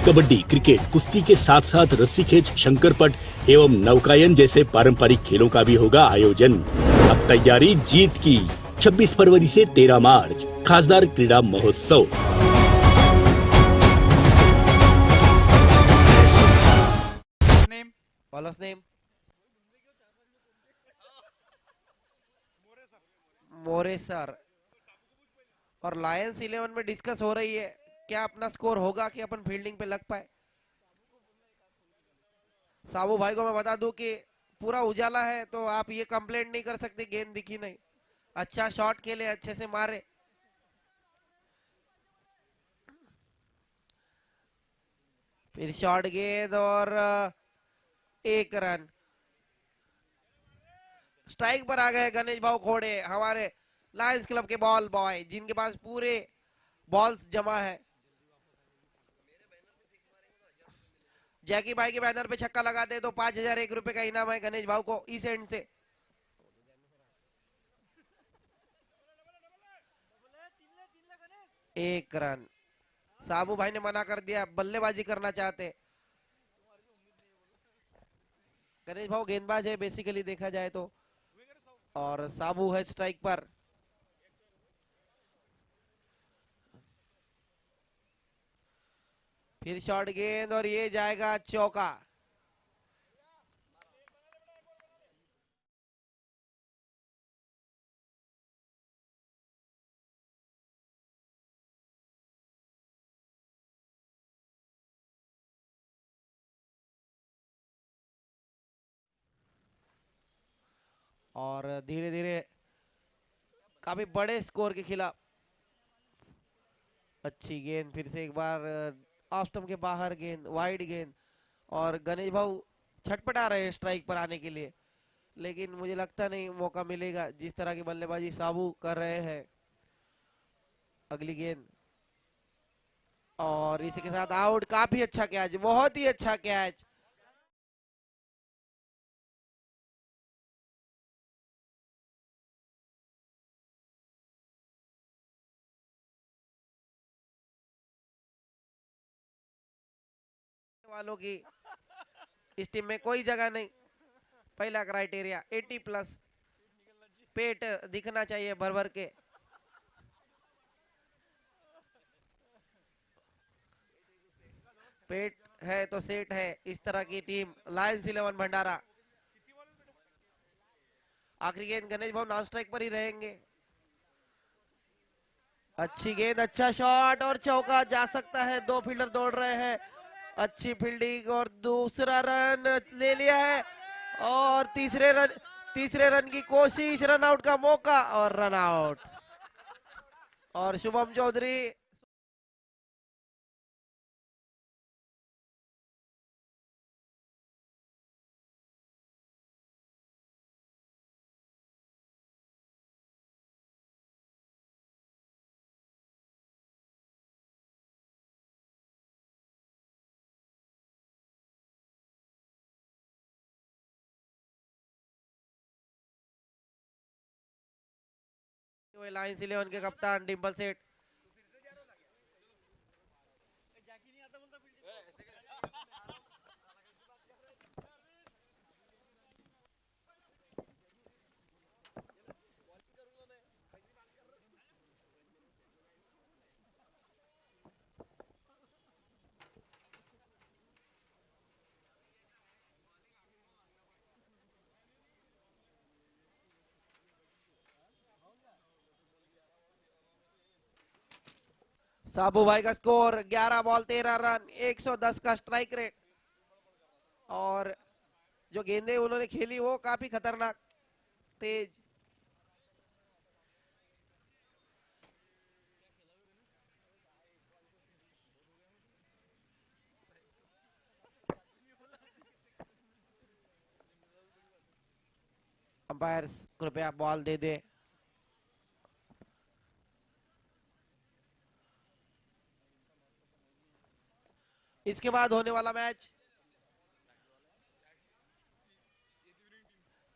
कबड्डी, क्रिकेट, कुश्ती के साथ साथ रस्सी खेच, शंकरपट एवं नौकायन जैसे पारंपरिक खेलों का भी होगा आयोजन। अब तैयारी जीत की। 26 फरवरी से 13 मार्च खासदार क्रीड़ा महोत्सव। बॉलर्स नेम मोरे सर। और लायंस 11 में डिस्कस हो रही है क्या अपना स्कोर होगा कि अपन फील्डिंग पे लग पाए। साबू भाई को मैं बता दूं कि पूरा उजाला है तो आप ये कंप्लेंट नहीं कर सकते गेंद दिखी नहीं। अच्छा शॉट खेले, अच्छे से मारे। फिर शॉट गेंद और 1 रन। स्ट्राइक पर आ गए गणेश भाव खोड़े, हमारे लायंस क्लब के बॉल बॉय, जिनके पास पूरे बॉल्स जमा है। जैकी भाई के बैनर पे छक्का लगाते तो 5001 रुपए का इनाम है गणेश भाव को इस एंड से। एक रन। साबू भाई ने मना कर दिया, बल्लेबाजी करना चाहते। गणेश भाव गेंदबाज है बेसिकली देखा जाए तो, और साबू है स्ट्राइक पर। फिर शॉट गेंद और ये जाएगा चौका। और धीरे धीरे काफी बड़े स्कोर के खिलाफ अच्छी गेंद, फिर से एक बार ऑफ स्टंप के बाहर गेंद, वाइड गेंद। और गणेश भाऊ छटपटा रहे हैं स्ट्राइक पर आने के लिए, लेकिन मुझे लगता नहीं मौका मिलेगा जिस तरह की बल्लेबाजी साबू कर रहे हैं। अगली गेंद और इसी के साथ आउट। काफी अच्छा कैच, बहुत ही अच्छा कैच। वालों की इस टीम में कोई जगह नहीं। पहला क्राइटेरिया 80+, पेट दिखना चाहिए भर भर के। पेट है तो सेट है, इस तरह की टीम लायंस 11 भंडारा। आखिरी गेंद गणेश भाव नॉन स्ट्राइक पर ही रहेंगे। अच्छी गेंद, अच्छा शॉट और चौका जा सकता है। 2 फील्डर दौड़ रहे हैं, अच्छी फील्डिंग और दूसरा रन ले लिया है। और तीसरे रन की कोशिश, रन आउट का मौका और रन आउट। और शुभम चौधरी लायंस 11 के कप्तान डिंपल सेठ। साबू भाई का स्कोर 11 बॉल 13 रन, 110 का स्ट्राइक रेट। और जो गेंदें उन्होंने खेली वो काफी खतरनाक तेज। अंपायर कृपया बॉल दे दे। इसके बाद होने वाला मैच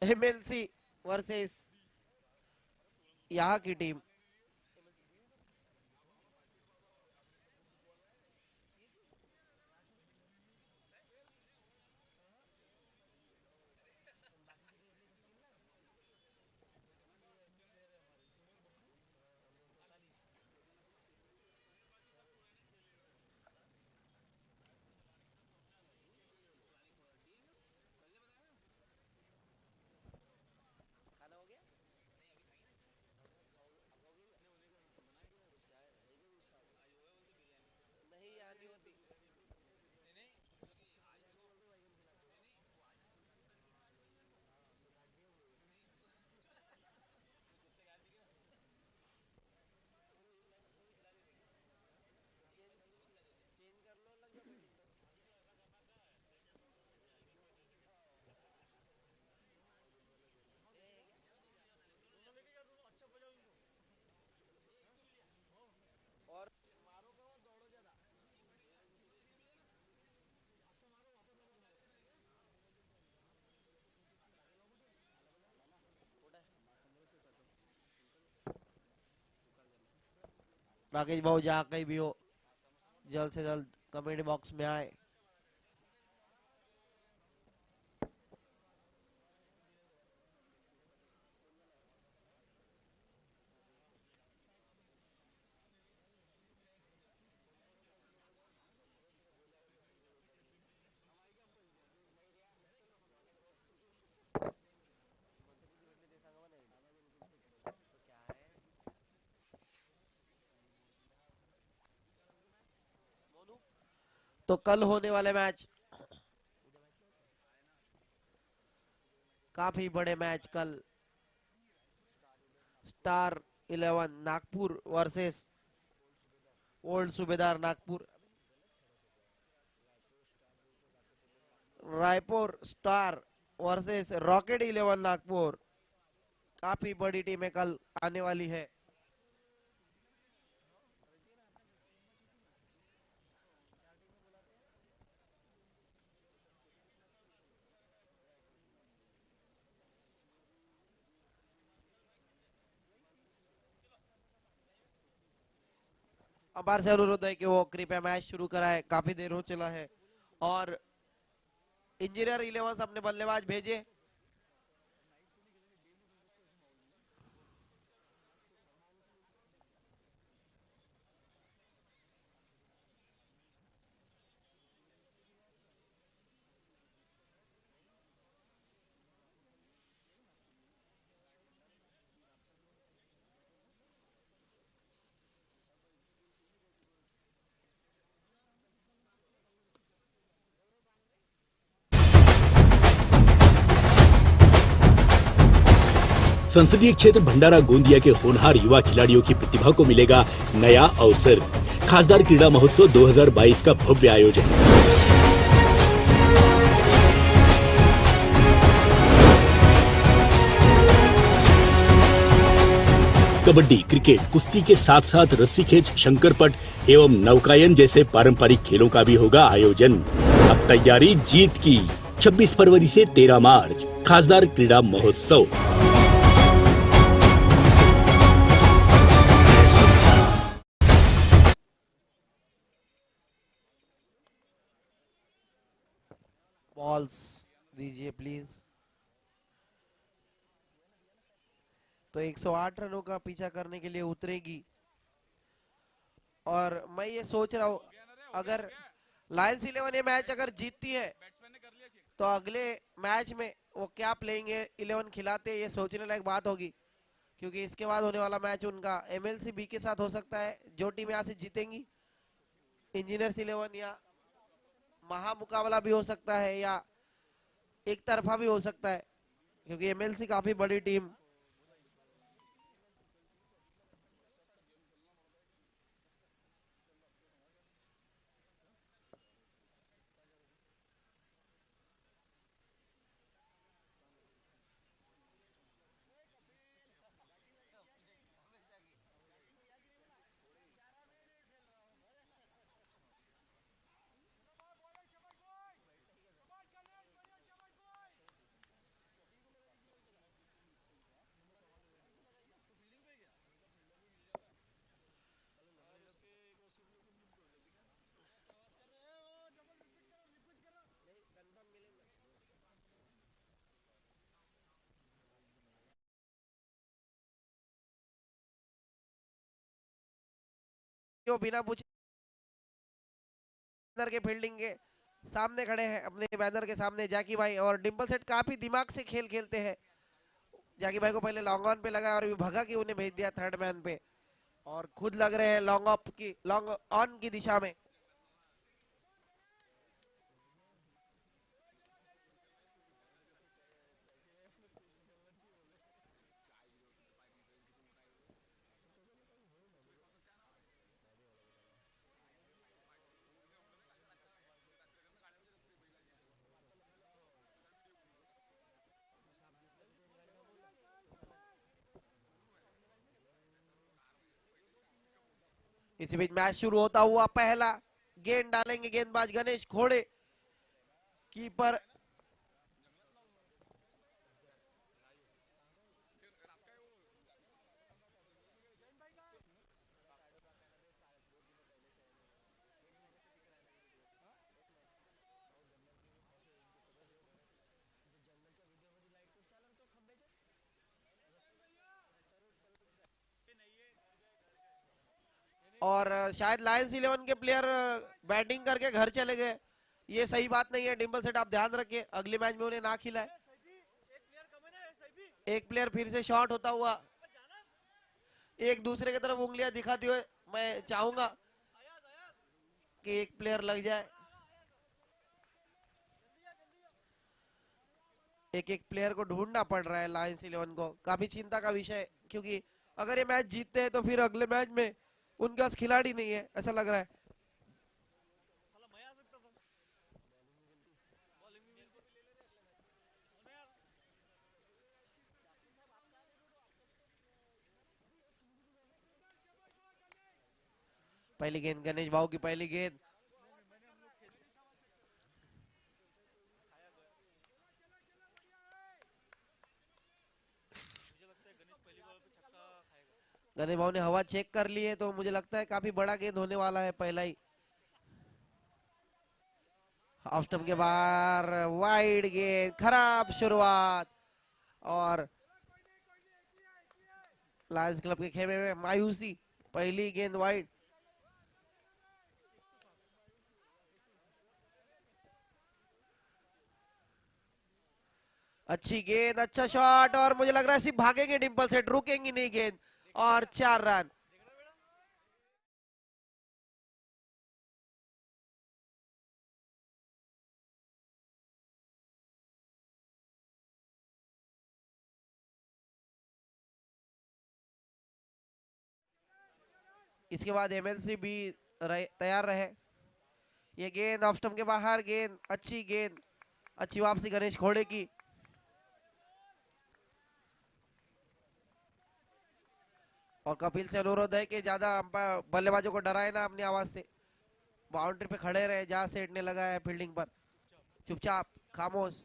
एमएलसी वर्सेस यहाँ की टीम। राकेश भाऊ जहाँ कहीं भी हो जल्द से जल्द कमेंट बॉक्स में आए। तो कल होने वाले मैच काफी बड़े मैच कल स्टार 11 नागपुर वर्सेस ओल्ड सूबेदार Nagpur. Raipur star versus rocket 11 Nagpur. काफी बड़ी टीमें कल आने वाली है। अंपायर से अनुरोध है कि वो कृपया मैच शुरू कराए, काफी देर हो चला है। और इंजीनियर 11 अपने बल्लेबाज भेजे। संसदीय क्षेत्र भंडारा गोंदिया के होनहार युवा खिलाड़ियों की प्रतिभा को मिलेगा नया अवसर। खासदार क्रीड़ा महोत्सव 2022 का भव्य आयोजन। कबड्डी, क्रिकेट, कुश्ती के साथ साथ रस्सी खेच, शंकरपट एवं नौकायन जैसे पारंपरिक खेलों का भी होगा आयोजन। अब तैयारी जीत की। 26 फरवरी से 13 मार्च खासदार क्रीड़ा महोत्सव। बॉल्स दीजिए प्लीज। तो 108 रनों का पीछा करने के लिए उतरेगी। और मैं ये सोच रहा हूं अगर लायंस 11 ये मैच अगर जीतती है तो अगले मैच में वो क्या प्लेइंग 11 खिलाते, ये सोचने लायक बात होगी। क्योंकि इसके बाद होने वाला मैच उनका एमएलसी बी के साथ हो सकता है। जो टीम यहाँ से जीतेंगी इंजीनियर्स 11 या महा मुकाबला भी हो सकता है, या एक तरफा भी हो सकता है क्योंकि एमएलसी काफी बड़ी टीम। जो बिना पूछे बैनर के फील्डिंग के सामने खड़े हैं, अपने बैनर के सामने जैकी भाई। और डिंपल सेट काफी दिमाग से खेल खेलते हैं। जैकी भाई को पहले लॉन्ग ऑन पे लगा और भगा के उन्हें भेज दिया थर्ड मैन पे, और खुद लग रहे हैं लॉन्ग ऑन की दिशा में। इसी बीच मैच शुरू होता हुआ पहला गेंद डालेंगे गेंदबाज गणेश घोड़े। कीपर और शायद लायंस 11 के प्लेयर बैटिंग करके घर चले गए। ये सही बात नहीं है। डिंपल सेट आप ध्यान रखिए, अगले मैच में उन्हें ना खिलाए। एक प्लेयर फिर से शॉट होता हुआ एक दूसरे की तरफ उंगलियां दिखाते हुए, मैं चाहूंगा कि एक प्लेयर लग जाए। एक एक प्लेयर को ढूंढना पड़ रहा है लायंस 11 को। काफी चिंता का विषय, क्योंकि अगर ये मैच जीतते हैं तो फिर अगले मैच में उनके पास खिलाड़ी नहीं है, ऐसा लग रहा है। पहली गेंद गणेश भाऊ की पहली गेंद। गणेश भाऊ ने हवा चेक कर ली है, तो मुझे लगता है काफी बड़ा गेंद होने वाला है पहला ही। ऑफ स्टंप के बाहर वाइड गेंद, खराब शुरुआत, और लायंस क्लब के खेमे में मायूसी। पहली गेंद वाइड। अच्छी गेंद, अच्छा शॉट, और मुझे लग रहा है सिर्फ भागेंगे डिंपल सेट, रुकेंगी नहीं गेंद, और 4 रन। इसके बाद एमएलसी भी तैयार रहे। ये गेंद ऑफ स्टंप के बाहर, गेंद अच्छी गेंद, अच्छी वापसी गणेश घोड़े की। और कपिल से अनुरोध है कि ज्यादा बल्लेबाजों को डराए ना अपनी आवाज से। बाउंड्री पे खड़े रहे जहां सेट ने लगा है फील्डिंग पर, चुपचाप खामोश।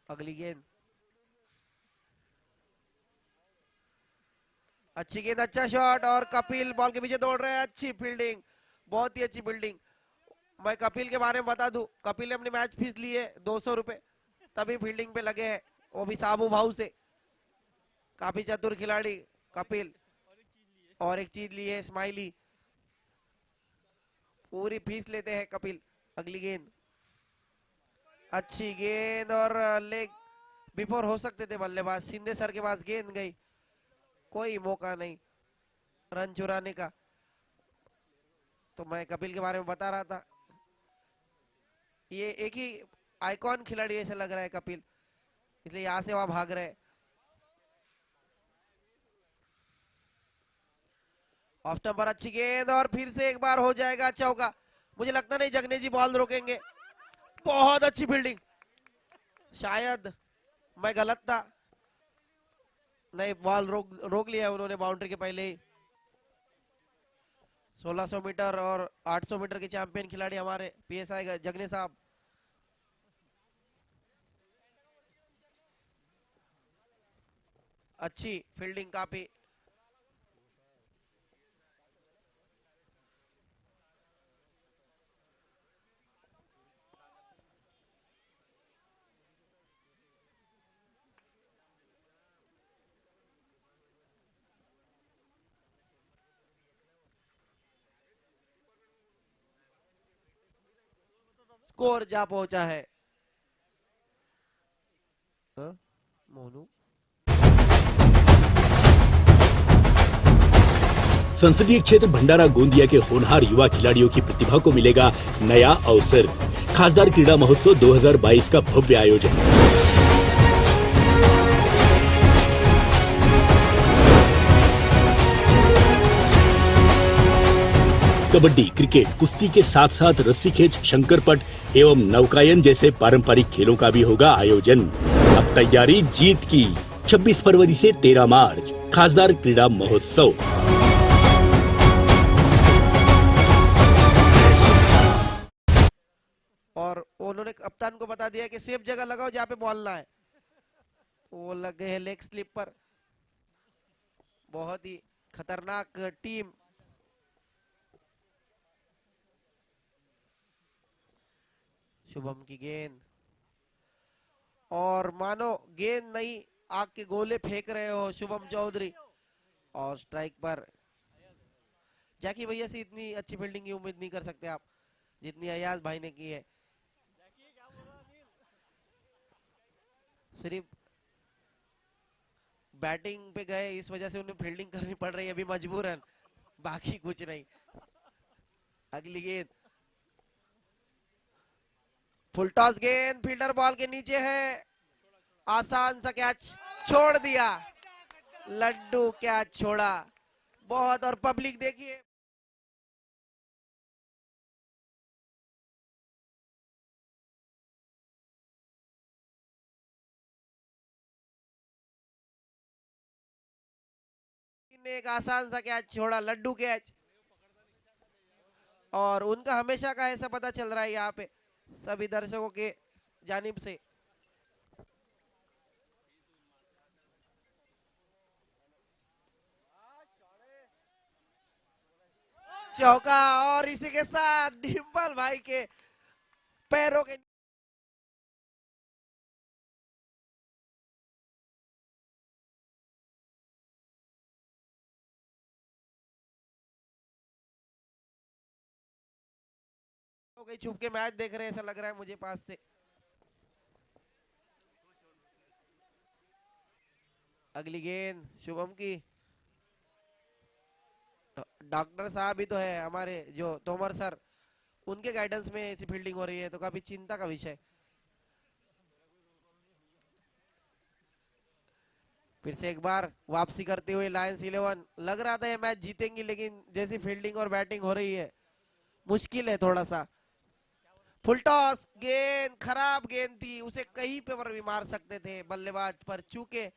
अगली गेंद, अच्छी गेंद, अच्छा शॉट, और कपिल बॉल के पीछे दौड़ रहे हैं। अच्छी फील्डिंग, बहुत ही अच्छी फील्डिंग। मैं कपिल के बारे में बता दूं, कपिल ने अपनी मैच फीस ली है 200 रुपए, तभी फील्डिंग पे लगे हैं, वो भी साबू भाऊ से। काफी चतुर खिलाड़ी कपिल। और एक चीज ली है स्माइली, पूरी फीस लेते हैं कपिल। अगली गेंद, अच्छी गेंद, और लेग बिफोर हो सकते थे बल्लेबाज। शिंदे सर के पास गेंद गई, कोई मौका नहीं रन चुराने का। तो मैं कपिल के बारे में बता रहा था, ये एक ही आइकॉन खिलाड़ी ऐसा लग रहा है कपिल, इसलिए यहाँ से वहां भाग रहे। ऑफ स्टंप पर अच्छी गेंद और फिर से एक बार हो जाएगा चौका। मुझे लगता नहीं जगने जी बॉल रोकेंगे। बहुत अच्छी फील्डिंग, शायद मैं गलत था, नहीं बॉल रोक लिया उन्होंने बाउंड्री के पहले ही। 1600 मीटर और 800 मीटर के चैंपियन खिलाड़ी हमारे पीएसआई जगने साहब। अच्छी फील्डिंग काफी। स्कोर जा पहुंचा है। मोनू संसदीय क्षेत्र भंडारा गोंदिया के होनहार युवा खिलाड़ियों की प्रतिभा को मिलेगा नया अवसर। खासदार क्रीड़ा महोत्सव 2022 का भव्य आयोजन। कबड्डी, क्रिकेट, कुश्ती के साथ साथ रस्सी खेच, शंकरपट एवं नौकायन जैसे पारंपरिक खेलों का भी होगा आयोजन। अब तैयारी जीत की। 26 फरवरी से 13 मार्च खासदार क्रीड़ा महोत्सव। और उन्होंने कप्तान को बता दिया कि सेफ जगह लगाओ जहाँ पे बॉल ना है। वो लग गए लेग स्लिप पर। बहुत ही खतरनाक टीम। शुभम की गेंद और मानो गेंद नहीं आग के गोले फेंक रहे हो शुभम चौधरी। और स्ट्राइक पर जैकी भैया से इतनी अच्छी फील्डिंग की उम्मीद नहीं कर सकते आप जितनी अयाज भाई ने की है। सिर्फ बैटिंग पे गए इस वजह से उन्हें फील्डिंग करनी पड़ रही है अभी मजबूरन, बाकी कुछ नहीं। अगली गेंद फुल टॉस गेंद फील्डर बॉल के नीचे है। आसान सा कैच छोड़ दिया, लड्डू कैच छोड़ा। बहुत और पब्लिक देखिए ने एक आसान सा कैच छोड़ा, लड्डू कैच। और उनका हमेशा का ऐसा पता चल रहा है यहाँ पे सभी दर्शकों के जानिब से। चौका और इसी के साथ डिंपल भाई के पैरों के छुप के मैच देख रहे हैं ऐसा लग रहा है मुझे पास से। अगली गेंद शुभम की। डॉक्टर साहब भी तो है हमारे जो तोमर सर, उनके गाइडेंस में ऐसी फील्डिंग हो रही है तो काफी चिंता का विषय। फिर से एक बार वापसी करते हुए लायंस 11। लग रहा था ये मैच जीतेंगी लेकिन जैसी फील्डिंग और बैटिंग हो रही है मुश्किल है थोड़ा सा। फुल टॉस गेंद खराब गेंद थी, उसे कहीं पे पर भी मार सकते थे बल्लेबाज, पर चूके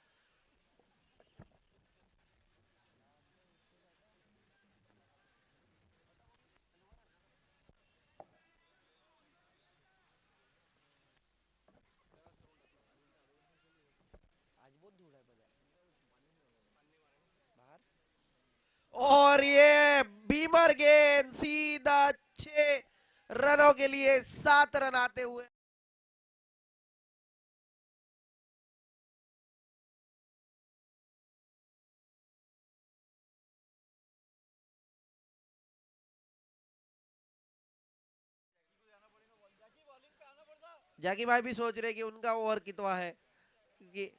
और ये बीमर गेंद सीधा 6 रनों के लिए 7 रन आते हुए। जैकी भाई भी सोच रहे कि उनका ओवर कितना है क्योंकि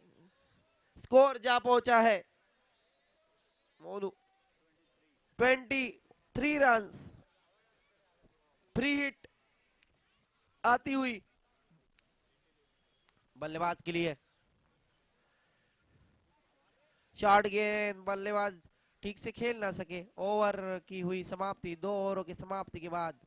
स्कोर जा पहुंचा है। मोनू 23 रन्स फ्री हिट आती हुई बल्लेबाज के लिए शॉर्ट गेंद, बल्लेबाज ठीक से खेल ना सके। ओवर की हुई समाप्ति, 2 ओवरों की समाप्ति के बाद।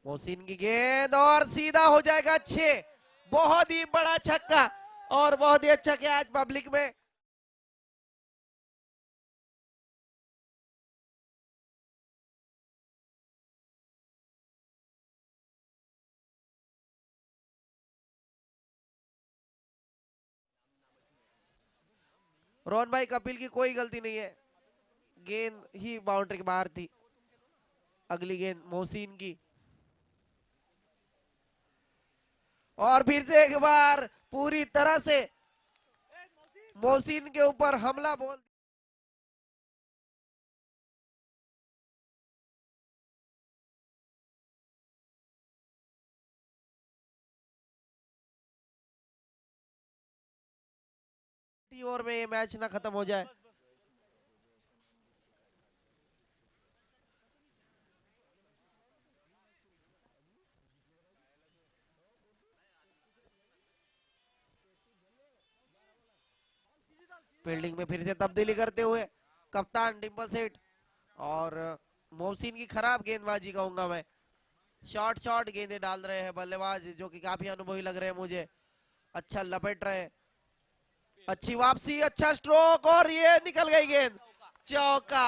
मोहसिन की गेंद और सीधा हो जाएगा 6। बहुत ही बड़ा छक्का और बहुत ही अच्छा कैच पब्लिक में। रोहन भाई कपिल की कोई गलती नहीं है, गेंद ही बाउंड्री के बाहर थी। अगली गेंद मोहसिन की और फिर से एक बार पूरी तरह से मोहसिन के ऊपर हमला बोल। ओवर में ये मैच ना खत्म हो जाए। फील्डिंग में फिर से तब्दीली करते हुए कप्तान डिंपल सेठ और मोहसिन की खराब गेंदबाजी कहूंगा मैं। शॉर्ट गेंदें डाल रहे हैं बल्लेबाज, जो कि काफी अनुभवी लग रहे हैं मुझे। अच्छा लपेट रहे, अच्छी वापसी, अच्छा स्ट्रोक और ये निकल गई गेंद, चौका।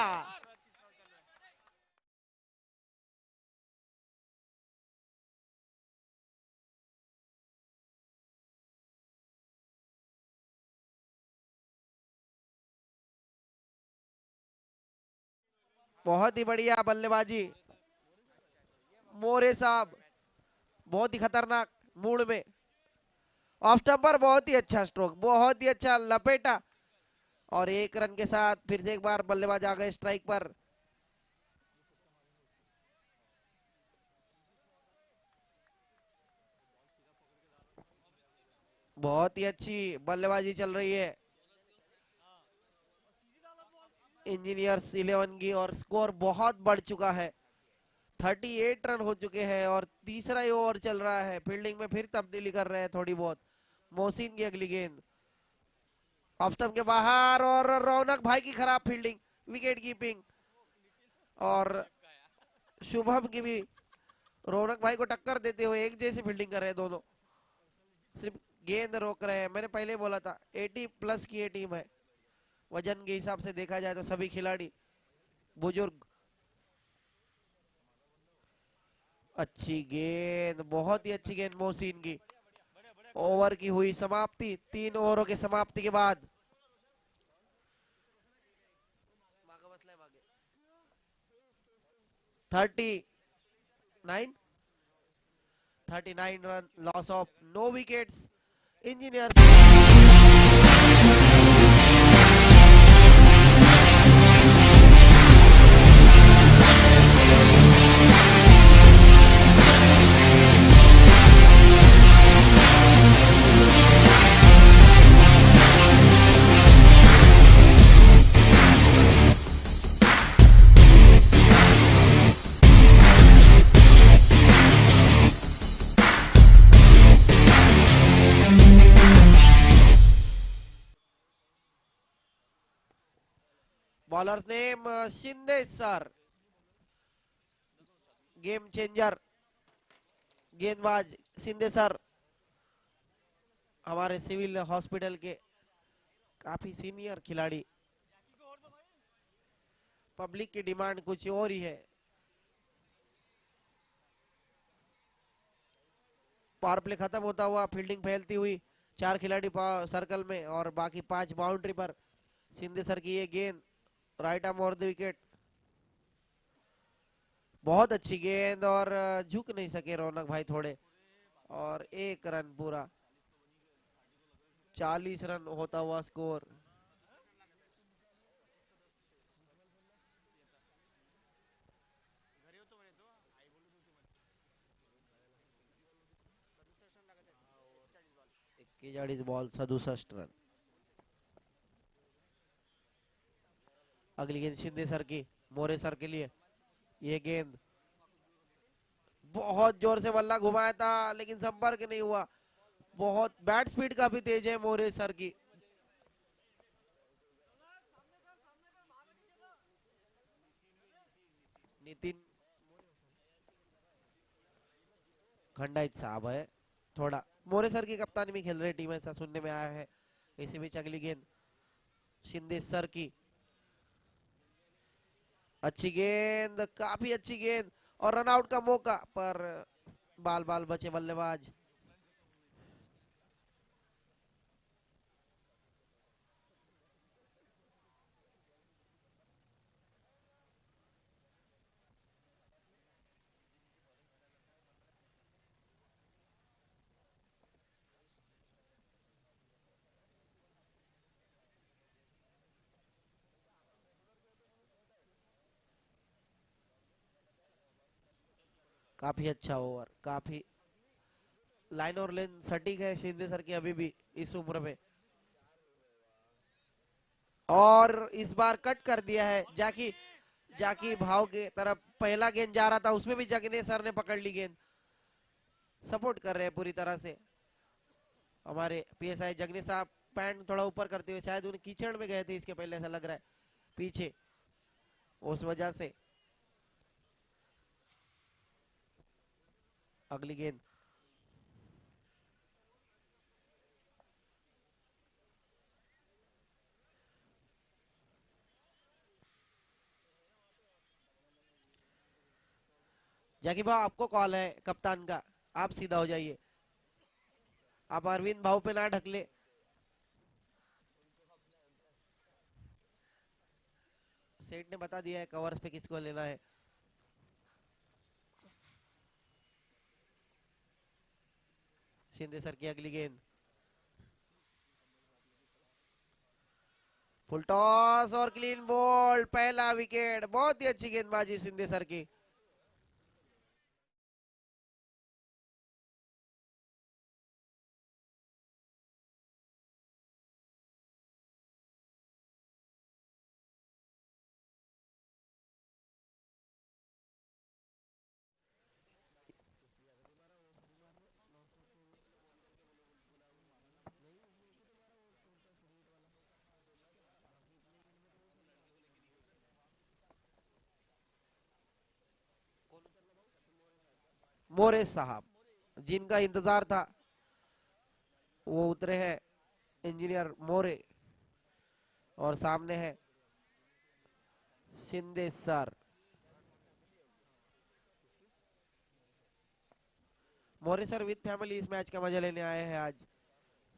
बहुत ही बढ़िया बल्लेबाजी मोरे साहब, बहुत ही खतरनाक मूड में। ऑफ स्टंपर बहुत ही अच्छा स्ट्रोक, बहुत ही अच्छा लपेटा और 1 रन के साथ फिर से एक बार बल्लेबाज आ गए स्ट्राइक पर। बहुत ही अच्छी बल्लेबाजी चल रही है इंजीनियर्स 11 की और स्कोर बहुत बढ़ चुका है। 38 रन हो चुके हैं और तीसरा ही ओवर चल रहा है। फील्डिंग में फिर तब्दीली कर रहे हैं थोड़ी बहुत। मोहसिन की अगली गेंद ऑफ स्टंप के बाहर और रौनक भाई की खराब फील्डिंग, विकेट कीपिंग और शुभम की भी रौनक भाई को टक्कर देते हुए एक जैसी फील्डिंग कर रहे हैं दोनों, सिर्फ गेंद रोक रहे हैं। मैंने पहले बोला था 80+ की ये टीम है, वजन के हिसाब से देखा जाए तो सभी खिलाड़ी बुजुर्ग। अच्छी गेंद, बहुत ही अच्छी गेंद मोहसिन की। ओवर की हुई समाप्ति, 3 ओवरों की समाप्ति के बाद। Nine 39 run, loss of no wickets. Engineers bowlers name Shinde sir, game changer गेंदबाज शिंदे सर हमारे सिविल हॉस्पिटल के काफी सीनियर खिलाड़ी, पब्लिक की डिमांड कुछ और ही है। पावर प्ले खत्म होता हुआ, फील्डिंग फैलती हुई, 4 खिलाड़ी सर्कल में और बाकी 5 बाउंड्री पर। शिंदे सर की ये गेंद right arm over the wicket, बहुत अच्छी गेंद और झुक नहीं सके रौनक भाई थोड़े, और 1 रन पूरा। 40 रन होता हुआ स्कोर। Ball 67 run. अगली गेंद शिंदे सर की, मोरे सर के लिए। ये गेंद बहुत जोर से बल्ला घुमाया था लेकिन संपर्क नहीं हुआ। बहुत बैट स्पीड काफी तेज है मोरे सर की। नितिन खंडाइत साहब है, थोड़ा मोरे सर की कप्तानी में खेल रही टीम, ऐसा सुनने में आया है। इसी बीच अगली गेंद शिंदे सर की, अच्छी गेंद, काफी अच्छी गेंद और रन आउट का मौका, पर बाल बाल बचे बल्लेबाज। काफी अच्छा ओवर, काफी लाइन और लेन सटीक है शिंदे सर की अभी भी इस उम्र में। और इस बार कट कर दिया है जाकी भाव के तरफ। पहला गेंद जा रहा था, उसमें भी जगने सर ने पकड़ ली गेंद। सपोर्ट कर रहे हैं पूरी तरह से हमारे पीएसआई जगने साहब, पैंट थोड़ा ऊपर करते हुए। शायद उन्हें कीचड़ में गए थे इसके पहले, ऐसा लग रहा है पीछे, उस वजह से। अगली गेंद जाकी भाव, आपको कॉल है कप्तान का, आप सीधा हो जाइए। आप अरविंद भाव पे ना ढकले। सेठ ने बता दिया है कवर्स पे किसको लेना है। शिंदे सर की अगली गेंद, फुल टॉस और क्लीन बॉल, पहला विकेट। बहुत ही अच्छी गेंदबाजी शिंदे सर की। मोरे साहब, जिनका इंतजार था वो उतरे हैं, इंजीनियर मोरे, और सामने है Shinde sir. More sir with family इस मैच का मजा लेने आए हैं आज।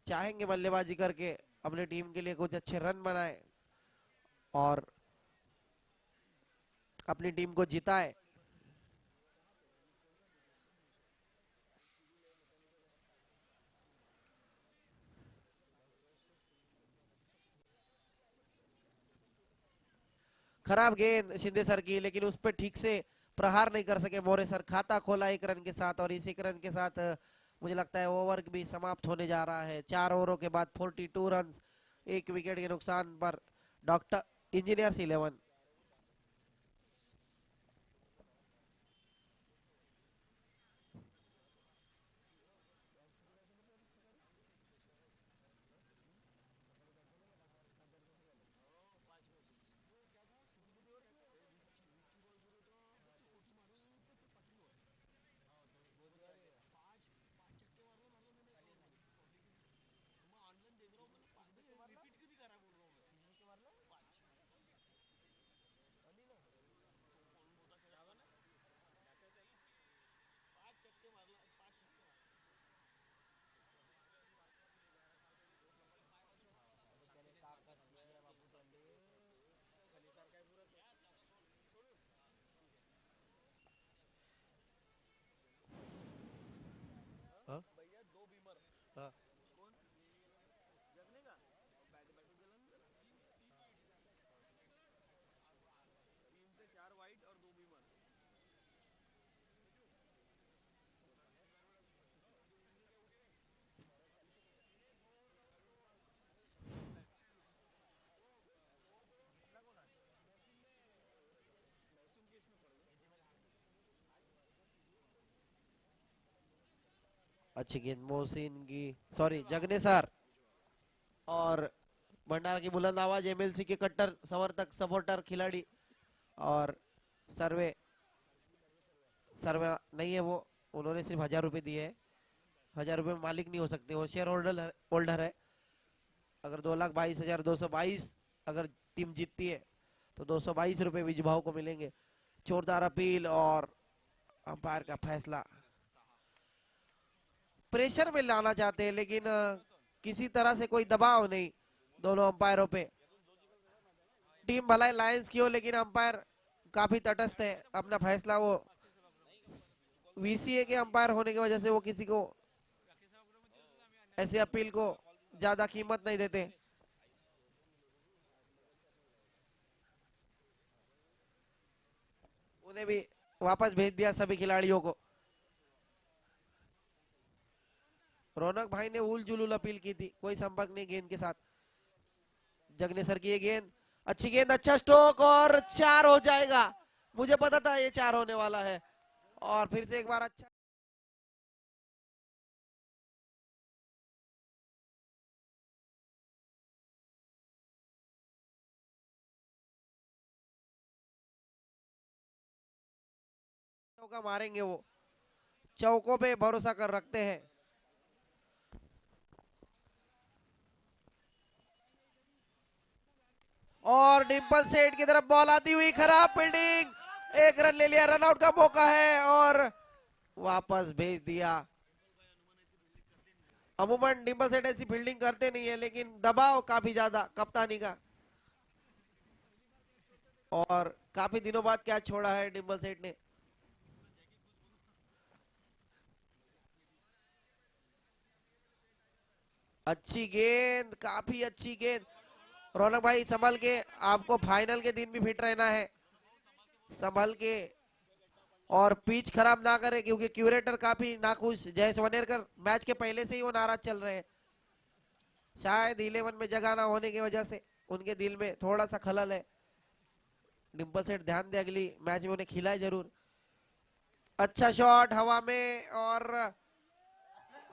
चाहेंगे बल्लेबाजी करके अपनी टीम के लिए कुछ अच्छे रन बनाए और अपनी टीम को जिताए। खराब गेंद शिंदे सर की, लेकिन उस पर ठीक से प्रहार नहीं कर सके मोरे सर। खाता खोला 1 रन के साथ, और इस 1 रन के साथ मुझे लगता है ओवर भी समाप्त होने जा रहा है। 4 ओवरों के बाद 42 रन, 1 विकेट के नुकसान पर डॉक्टर इंजीनियर्स 11। अच्छी गेंद मोहसिन की, सॉरी जगने सर, और भंडारा की बुलंद आवाज, एमएलसी के कट्टर समर्थक सपोर्टर खिलाड़ी, और सर्वे नहीं है वो, उन्होंने सिर्फ 1000 रुपए दिए हैं। 1000 रुपए में मालिक नहीं हो सकते, वो शेयर होल्डर है। अगर 2,22,222 अगर टीम जीतती है तो 222 रुपए विजभाव को मिलेंगे। जोरदार अपील और अंपायर का फैसला। प्रेशर में लाना चाहते हैं लेकिन किसी तरह से कोई दबाव नहीं दोनों अंपायरों पे। टीम भलाई लायंस की हो लेकिन अंपायर काफी तटस्थ है, अपना फैसला वो वीसीए के अंपायर होने की वजह से वो किसी को ऐसे अपील को ज्यादा कीमत नहीं देते। उन्हें भी वापस भेज दिया सभी खिलाड़ियों को। रौनक भाई ने उल जुलूल अपील की थी, कोई संपर्क नहीं गेंद के साथ। जगनेसर की ये गेंद, अच्छी गेंद, अच्छा स्ट्रोक और 4 हो जाएगा। मुझे पता था ये 4 होने वाला है और फिर से एक बार अच्छा चौका मारेंगे। वो चौकों पे भरोसा कर रखते हैं। और डिंपल सेठ की तरफ बॉल आती हुई, खराब फील्डिंग, 1 रन ले लिया, रन आउट का मौका है और वापस भेज दिया। अमूमन डिंपल सेठ ऐसी फील्डिंग करते नहीं है लेकिन दबाव काफी ज्यादा कप्तानी का, और काफी दिनों बाद कैच छोड़ा है डिंपल सेठ ने। अच्छी गेंद, काफी अच्छी गेंद। रौनक भाई संभल के, आपको फाइनल के दिन भी फिट रहना है, संभल के और पिच खराब ना करे क्योंकि क्यूरेटर काफी नाखुश। जयेश वनेरकर मैच के पहले से ही वो नाराज चल रहे हैं, शायद 11 में जगह ना होने की वजह से उनके दिल में थोड़ा सा खलल है। डिंपल सेठ ध्यान दे, अगली मैच में उन्हें खिलाए जरूर। अच्छा शॉट हवा में और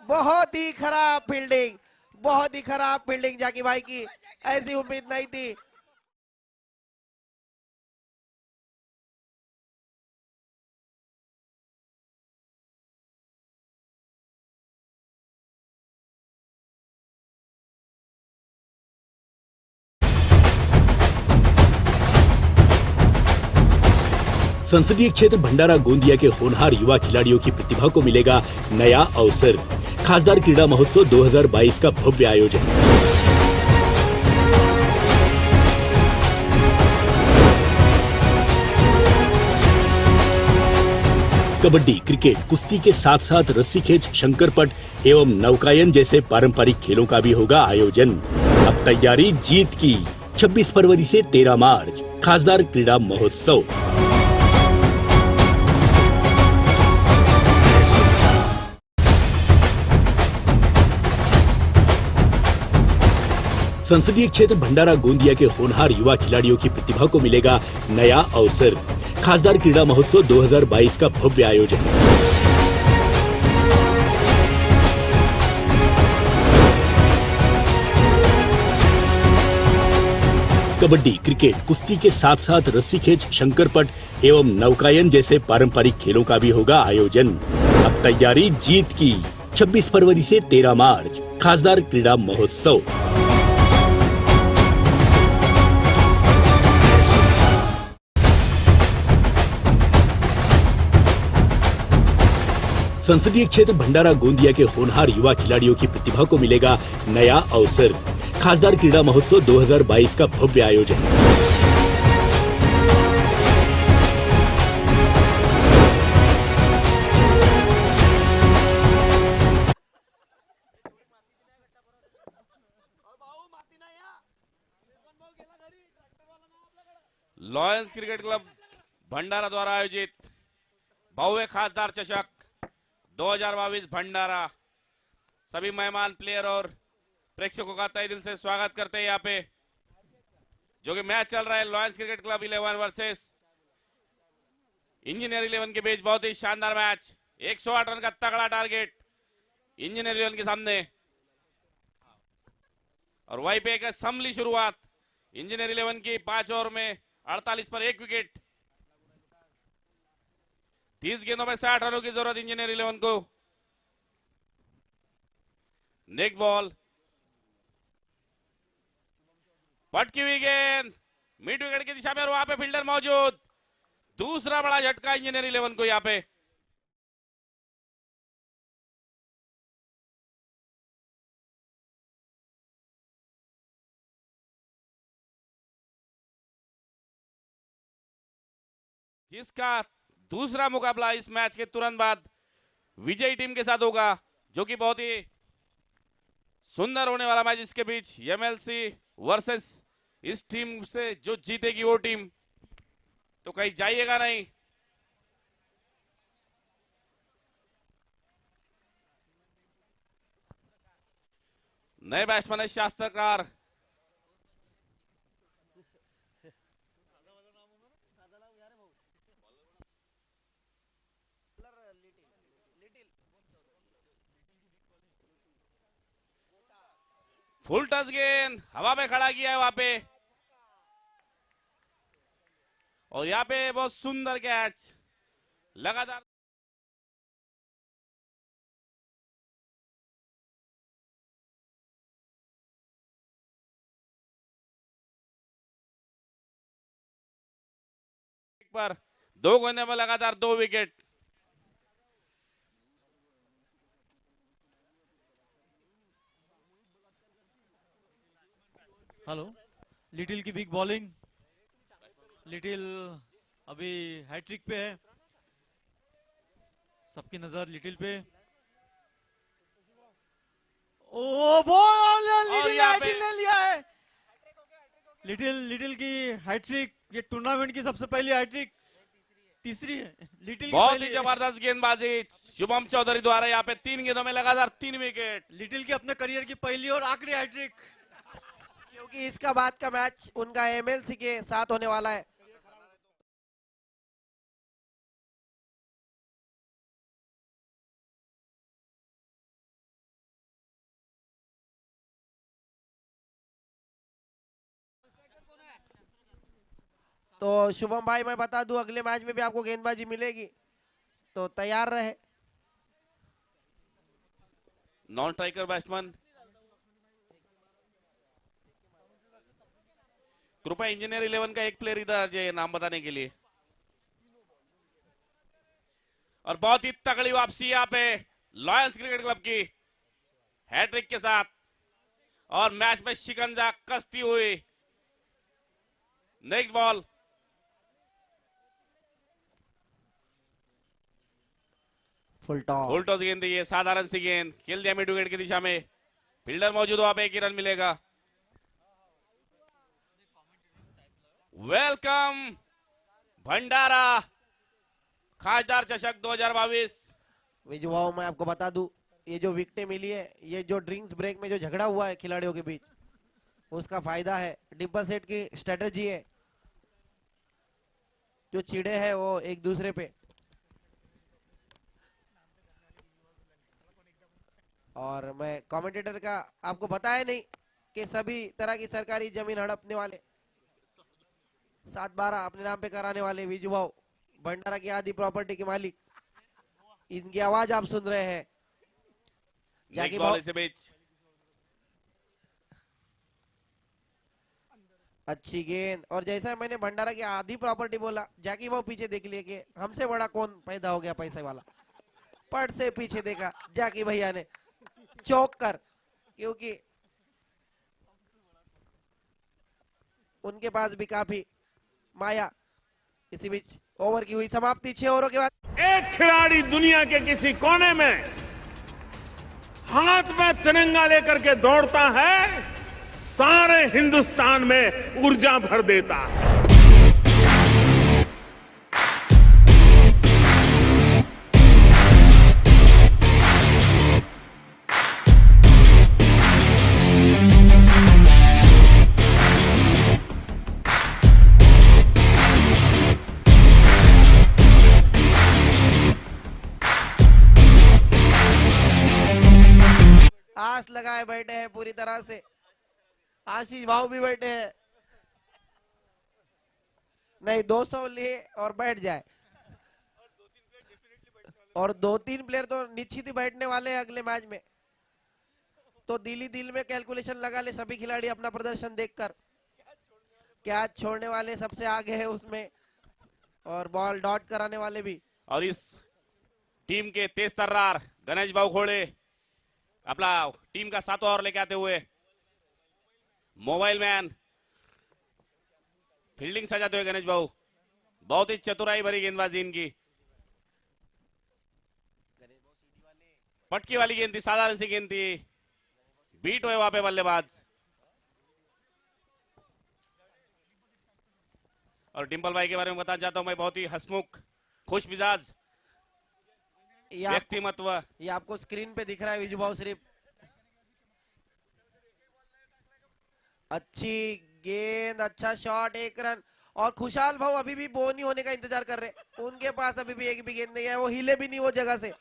बहुत ही खराब फील्डिंग, बहुत ही खराब फील्डिंग जाकी भाई की, ऐसी उम्मीद नहीं थी। संसदीय क्षेत्र भंडारा गोंदिया के होनहार युवा खिलाड़ियों की प्रतिभा को मिलेगा नया अवसर। खासदार क्रीड़ा महोत्सव 2022 का भव्य आयोजन। कबड्डी, क्रिकेट, कुश्ती के साथ साथ रस्सी खेच, शंकरपट एवं नौकायन जैसे पारंपरिक खेलों का भी होगा आयोजन। अब तैयारी जीत की। 26 फरवरी से 13 मार्च खासदार क्रीड़ा महोत्सव। संसदीय क्षेत्र भंडारा गोंदिया के होनहार युवा खिलाड़ियों की प्रतिभा को मिलेगा नया अवसर। खासदार क्रीड़ा महोत्सव 2022 का भव्य आयोजन। कबड्डी, क्रिकेट, कुश्ती के साथ साथ रस्सी खेच, शंकरपट एवं नौकायन जैसे पारंपरिक खेलों का भी होगा आयोजन। अब तैयारी जीत की। 26 फरवरी से 13 मार्च खासदार क्रीड़ा महोत्सव। संसदीय क्षेत्र भंडारा गोंदिया के होनहार युवा खिलाड़ियों की प्रतिभा को मिलेगा नया अवसर। खासदार क्रीड़ा महोत्सव 2022 का भव्य आयोजन। लॉयंस क्रिकेट क्लब भंडारा द्वारा आयोजित भव्य खासदार चषक 2022 भंडारा, सभी मेहमान, प्लेयर और प्रेक्षकों का तहे दिल से स्वागत करते हैं। यहाँ पे जो कि मैच चल रहा है lions cricket club 11 versus engineer 11 के बीच, बहुत ही शानदार मैच। 108 रन का तगड़ा टारगेट इंजीनियर 11 के सामने। और वहीं पे एक संभली शुरुआत इंजीनियर 11 की 5 ओवर में 48 पर 1 विकेट। 30 गेंदों में 60 रनों की जरूरत इंजीनियर 11 को। नेक बॉल, पटकी हुई गेंद मिड विकेट की दिशा में और वहां पे फील्डर मौजूद। दूसरा बड़ा झटका इंजीनियर 11 को यहां पे। जिसका दूसरा मुकाबला इस मैच के तुरंत बाद विजयी टीम के साथ होगा, जो कि बहुत ही सुंदर होने वाला मैच इसके बीच। एमएलसी वर्सेस इस टीम से जो जीतेगी वो टीम, तो कहीं जाइएगा नहीं। नए बैट्समैन है शास्त्रकार। फुल टच गेंद हवा में खड़ा किया है वहां पे, और यहाँ पे बहुत सुंदर कैच। लगातार पर 2 गेंदों में लगातार 2 विकेट। हेलो, लिटिल की बिग बॉलिंग। लिटिल अभी हैट्रिक पे है, सबकी नजर लिटिल पे। ओ बॉल, लिटिल ने लिया है। लिटिल की हैट्रिक, ये टूर्नामेंट की सबसे पहली हैट्रिक, तीसरी है लिटिल। बहुत ही जबरदस्त गेंदबाजी शुभम चौधरी द्वारा। यहाँ पे 3 गेंदों में लगातार 3 विकेट। लिटिल की अपने करियर की पहली और आखिरी हैट्रिक, क्योंकि इसका बाद का मैच उनका एमएलसी के साथ होने वाला है। तो शुभम भाई, मैं बता दूं अगले मैच में भी आपको गेंदबाजी मिलेगी, तो तैयार रहे। नॉन स्ट्राइकर बैट्समैन, कृपया इंजीनियर 11 का एक प्लेयर इधर आ जाए नाम बताने के लिए। और बहुत ही तगड़ी वापसी यहाँ पे लॉयंस क्रिकेट क्लब की हैट्रिक के साथ, और मैच में शिकंजा कसती हुई। नेक्स्ट बॉल, फुल टॉस गेंद दी है, साधारण सी गेंद खेल दिया मिड विकेट की दिशा में। फील्डर मौजूद, वहां पे 1 ही रन मिलेगा। वेलकम भंडारा खासदार चषक 2022। विजुआओं मैं आपको बता दूं, ये जो विकेटें मिली है, ये जो ड्रिंक्स ब्रेक में जो झगड़ा हुआ है खिलाड़ियों के बीच, उसका फायदा है। डिब्बा सेट की स्ट्रेटेजी है, जो चिड़े हैं वो एक दूसरे पे। और मैं कमेंटेटर का आपको बताया नहीं कि सभी तरह की सरकारी जमीन हड़पने वाले 7/12 अपने नाम पे कराने वाले विजुभाव भंडारा की आधी प्रॉपर्टी के मालिक, इनकी आवाज आप सुन रहे हैं। जाकी भाव अच्छी गेंद, और जैसा मैंने भंडारा की आधी प्रॉपर्टी बोला, जाकी भाव पीछे देख लिए कि हमसे बड़ा कौन पैदा हो गया पैसे वाला। पट से पीछे देखा जाकी भैया ने चौक कर, क्योंकि उनके पास भी काफी माया। इसी बीच ओवर की हुई समाप्ति 6 ओवरों के बाद। एक खिलाड़ी दुनिया के किसी कोने में हाथ में तिरंगा लेकर के दौड़ता है, सारे हिंदुस्तान में ऊर्जा भर देता है। आस लगाए बैठे हैं पूरी तरह से। आशीष भाव भी बैठे हैं, नहीं 200 लिए और बैठ जाए। और 2-3 प्लेयर तो निश्चित ही बैठने वाले हैं अगले मैच में। तो दिल में कैलकुलेशन लगा ले सभी खिलाड़ी अपना प्रदर्शन देखकर। कैच छोड़ने वाले सबसे आगे है उसमें, और बॉल डॉट कराने वाले भी। और इस टीम के तेज तर्रार गणेश भाऊ खोड़े अपना टीम का 7वां ओवर लेके आते हुए, मोबाइल मैन फील्डिंग सजाते हुए गणेश भाऊ, बहुत ही चतुराई भरी गेंदबाजी इनकी। पटकी वाली गेंद थी, साधारण सी गेंद थी, बीट हुए वहां पे बल्लेबाज। और डिंपल भाई के बारे में बताना चाहता हूं मैं, बहुत ही हंसमुख खुश मिजाज व्यक्तिमत्व। ये आपको स्क्रीन पे दिख रहा है विजू भाव सिर्फ। अच्छी गेंद, अच्छा शॉट, 1 रन। और खुशहाल भाव अभी भी बोनी होने का इंतजार कर रहे। उनके पास अभी भी एक भी गेंद नहीं है, वो हिले भी नहीं वो जगह से।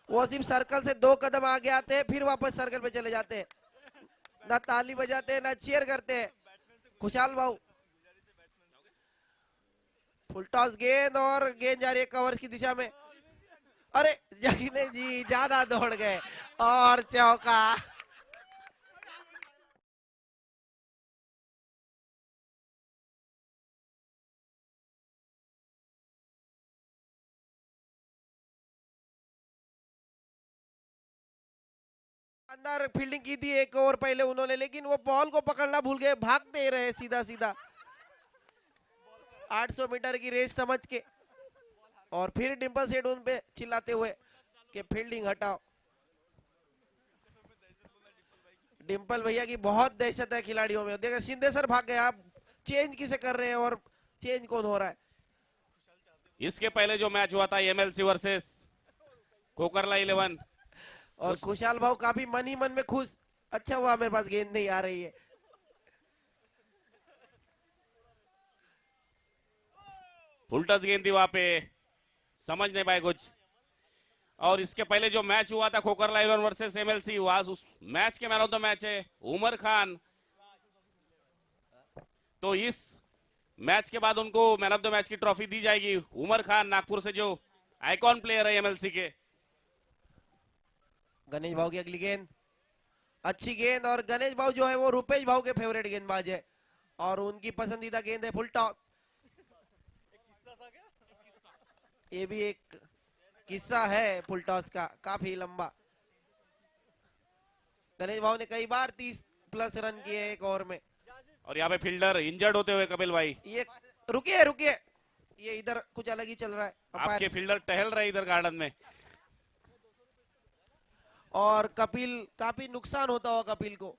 वो सिर्फ सर्कल से 2 कदम आगे आते हैं, फिर वापस सर्कल पे चले जाते हैं। ना ताली बजाते हैं, ना चीयर करते हैं खुशहाल भाव। फुल टॉस गेंद, और गेंद जा रही है कवर की दिशा में। अरे जगने जी ज्यादा दौड़ गए और चौका। अंदर फील्डिंग की थी 1 ओवर पहले उन्होंने, लेकिन वो बॉल को पकड़ना भूल गए, भागते रहे सीधा सीधा 800 मीटर की रेस समझ के। और फिर डिंपल सेठ उन पे चिल्लाते हुए कि फील्डिंग हटाओ। डिंपल भैया की बहुत दहशत है खिलाड़ियों में। देखा शिंदे सर भाग गए, आप चेंज किसे कर रहे हैं और चेंज कौन हो रहा है? इसके पहले जो मैच हुआ था एमएलसी वर्सेस कोकरला 11, और खुशहाल भाव काफी मन ही मन में खुश, अच्छा हुआ मेरे पास गेंद नहीं आ रही है। फुल टच गेंद थी वहां पे, समझ नहीं पाए कुछ। और इसके पहले जो मैच हुआ था कोकरला 11 वर्सेस एमएलसी, उस मैच के मैन ऑफ द मैच है उमर खान। तो इस मैच के बाद उनको मैन ऑफ द मैच की ट्रॉफी दी जाएगी। उमर खान नागपुर से जो आइकॉन प्लेयर है एमएलसी के। गणेश भाव की अगली गेंद, अच्छी गेंद। और गणेश भाव जो है वो रुपेश भाव के फेवरेट गेंदबाज है, और उनकी पसंदीदा गेंद है फुल टॉस। ये भी एक किस्सा है फुल टॉस का, काफी लंबा। गणेश भाव ने कई बार 30+ रन किए 1 ओवर में। और यहाँ पे फील्डर इंजर्ड होते हुए कपिल भाई, ये रुकिए, ये इधर कुछ अलग ही चल रहा है। आपके फील्डर टहल रहे इधर गार्डन में। और कपिल, काफी नुकसान होता होगा कपिल को।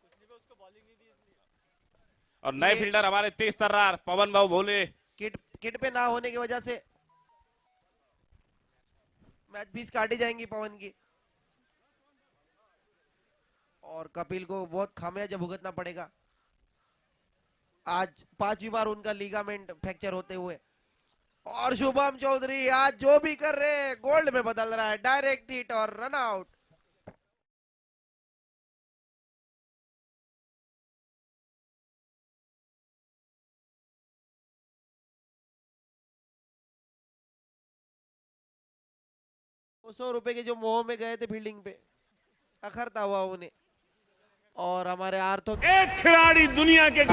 और नए फील्डर हमारे तेज तर्रार पवन भाऊ भोले, किट पे ना होने की वजह से मैच 20 काटी जाएंगी पवन की। और कपिल को बहुत खामियाजा भुगतना पड़ेगा। आज 5वीं बार उनका लिगामेंट फ्रैक्चर होते हुए। और शुभम चौधरी आज जो भी कर रहे हैं गोल्ड में बदल रहा है, डायरेक्ट हिट और रन आउट। ₹100 के जो मोह में गए थे फील्डिंग पे, अखरता हुआ उन्हें। और हमारे आर्थो एक खिलाड़ी दुनिया के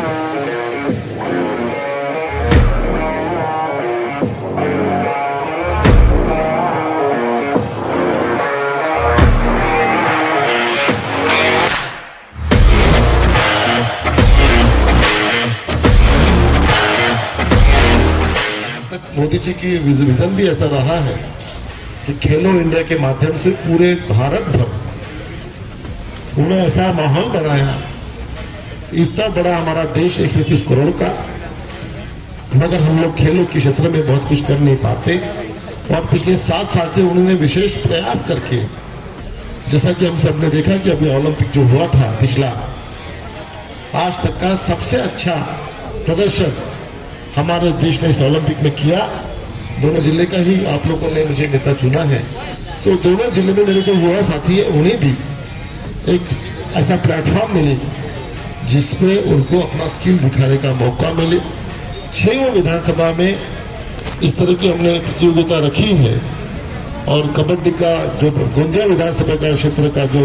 मोदी जी की विजन भी ऐसा रहा है कि खेलो इंडिया के माध्यम से पूरे भारत भर उन्होंने ऐसा माहौल बनाया। इतना बड़ा हमारा देश 130 करोड़ का, मगर हम लोग खेलों के क्षेत्र में बहुत कुछ कर नहीं पाते। और पिछले 7 साल से उन्होंने विशेष प्रयास करके, जैसा कि हम सब ने देखा कि अभी ओलंपिक जो हुआ था पिछला, आज तक का सबसे अच्छा प्रदर्शन हमारे देश ने इस ओलंपिक में किया। दोनों जिले का ही आप लोगों ने मुझे नेता चुना है, तो दोनों जिले में मेरे जो युवा साथी है उन्हें भी एक ऐसा प्लेटफॉर्म मिले जिसमें उनको अपना स्किल दिखाने का मौका मिले। 6 विधानसभा में इस तरह की हमने प्रतियोगिता रखी है और कबड्डी का जो गुंजा विधानसभा का क्षेत्र का जो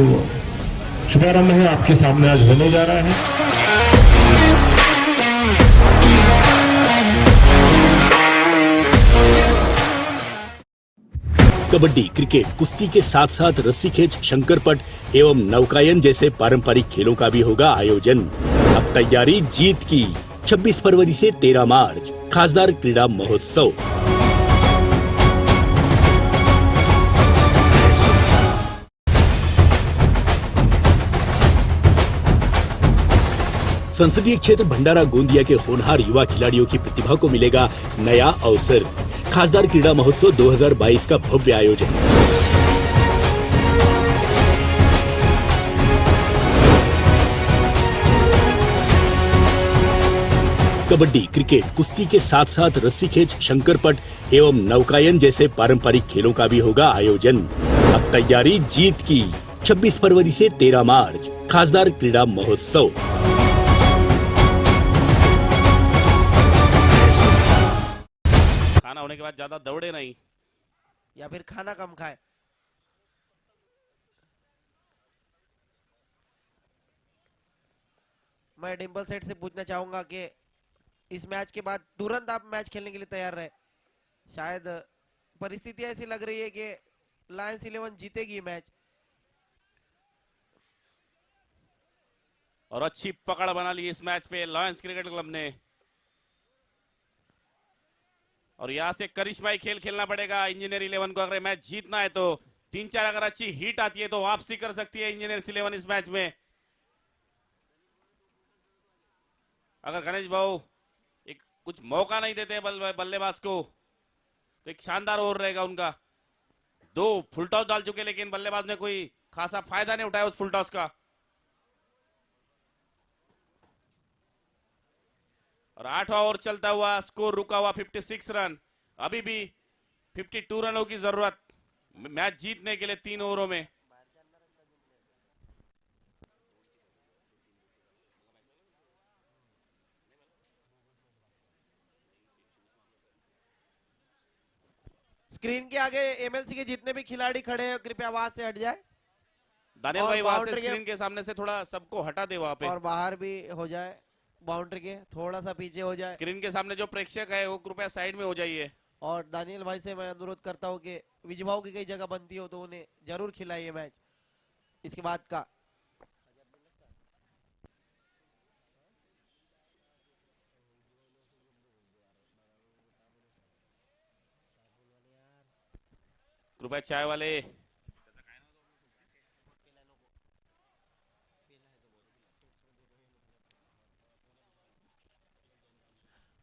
शुभारंभ है आपके सामने आज होने जा रहा है। कबड्डी, क्रिकेट, कुश्ती के साथ साथ रस्सी खेच, शंकरपट एवं नौकायन जैसे पारंपरिक खेलों का भी होगा आयोजन। अब तैयारी जीत की। 26 फरवरी से 13 मार्च खासदार क्रीड़ा महोत्सव। संसदीय क्षेत्र भंडारा गोंदिया के होनहार युवा खिलाड़ियों की प्रतिभा को मिलेगा नया अवसर। खासदार क्रीड़ा महोत्सव 2022 का भव्य आयोजन। कबड्डी, क्रिकेट, कुश्ती के साथ साथ रस्सी खेच, शंकरपट एवं नौकायन जैसे पारंपरिक खेलों का भी होगा आयोजन। अब तैयारी जीत की। 26 फरवरी से 13 मार्च खासदार क्रीड़ा महोत्सव। खाना होने के बाद ज्यादा दौड़े नहीं या फिर खाना कम खाए। मैं डिम्पल सेठ से पूछना चाहूंगा कि इस मैच के बाद तुरंत आप मैच खेलने के लिए तैयार रहे। शायद परिस्थिति ऐसी लग रही है कि लायंस 11 जीतेगी मैच। और अच्छी पकड़ बना ली इस मैच पे लायंस क्रिकेट क्लब ने। और यहां से करिश्माई खेल खेलना पड़ेगा इंजीनियर 11 को। अगर मैच जीतना है तो 3-4 अगर अच्छी हिट आती है तो वापसी कर सकती है इंजीनियर 11 इस मैच में। अगर गणेश भाऊ एक कुछ मौका नहीं देते बल्लेबाज को तो एक शानदार ओवर रहेगा उनका। 2 फुल टॉस डाल चुके लेकिन बल्लेबाज ने कोई खासा फायदा नहीं उठाया उस फुल टॉस का। और 8वां ओवर चलता हुआ स्कोर रुका हुआ 56 रन। अभी भी 52 रनों की जरूरत मैच जीतने के लिए 3 ओवरों में। स्क्रीन के आगे एमएलसी के जितने भी खिलाड़ी खड़े हैं कृपया आवाज से हट जाए। दानियल भाई वहां से स्क्रीन के सामने से थोड़ा सबको हटा दे वहां पे। और बाहर भी हो जाए, बाउंड्री के थोड़ा सा पीछे हो जाए। स्क्रीन के सामने जो प्रेक्षक है वो कृपया साइड में हो जाइए। और दानियल भाई से मैं अनुरोध करता हूं कि विजभाव की कई जगह बनती हो तो उन्हें जरूर खिलाइए मैच इसके बाद का। कृपया चाय वाले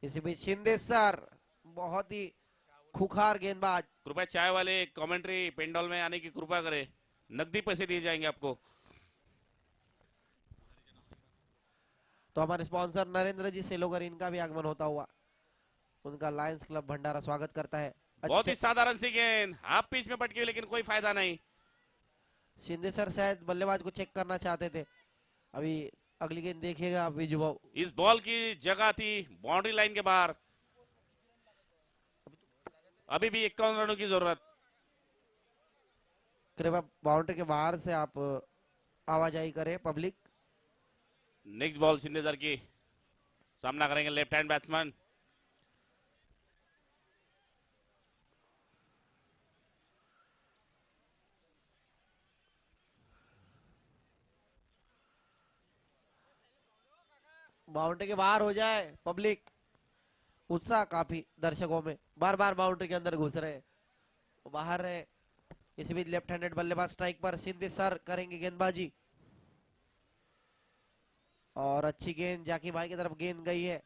इसी बीच शिंदे सर बहुत ही खुखार गेंदबाज। कृपया चाय वाले कमेंट्री पेंडॉल में आने की कृपा करें, नकदी पैसे दिए जाएंगे आपको। तो हमारे स्पॉन्सर नरेंद्र जी सेलोगर इनका भी आगमन होता हुआ उनका लायंस क्लब भंडारा स्वागत करता है। बहुत ही साधारण सी गेंद हाफ पिच में पटकी लेकिन कोई फायदा नहीं। शिंदे सर शायद बल्लेबाज को चेक करना चाहते थे। अभी अगली गेंद देखिएगा आप विजुभाव। इस बॉल की जगह थी बाउंड्री लाइन के बाहर। अभी भी 51 रनों की जरूरत। कृपया बाउंड्री के बाहर से आप आवाजाही करें public. Next ball Shinde sir की सामना करेंगे लेफ्ट हैंड बैट्समैन। बाउंड्री के बाहर हो जाए पब्लिक। उत्साह काफी दर्शकों में, बार बार बाउंड्री के अंदर घुस रहे बाहर रहे। इसी बीच लेफ्ट हैंडेड बल्लेबाज स्ट्राइक पर शिंदे सर करेंगे गेंदबाजी। और अच्छी गेंद जाकी भाई की तरफ गेंद गई है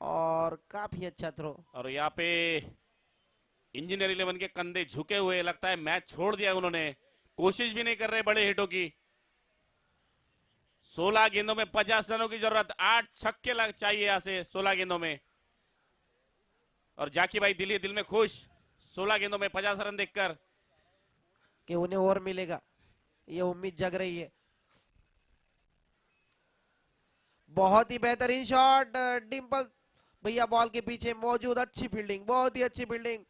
और काफी अच्छा थ्रो। और यहाँ पे इंजीनियर 11 के कंधे झुके हुए, लगता है मैच छोड़ दिया उन्होंने, कोशिश भी नहीं कर रहे बड़े हिटों की। 16 गेंदों में 50 रनों की जरूरत। 8 छक्के लग चाहिए यहाँ से 16 गेंदों में। और जाकी भाई दिल में खुश 16 गेंदों में 50 रन देखकर कि उन्हें और मिलेगा, ये उम्मीद जग रही है। बहुत ही बेहतरीन शॉट, डिंपल भैया बॉल के पीछे मौजूद, अच्छी फील्डिंग, बहुत ही अच्छी फील्डिंग,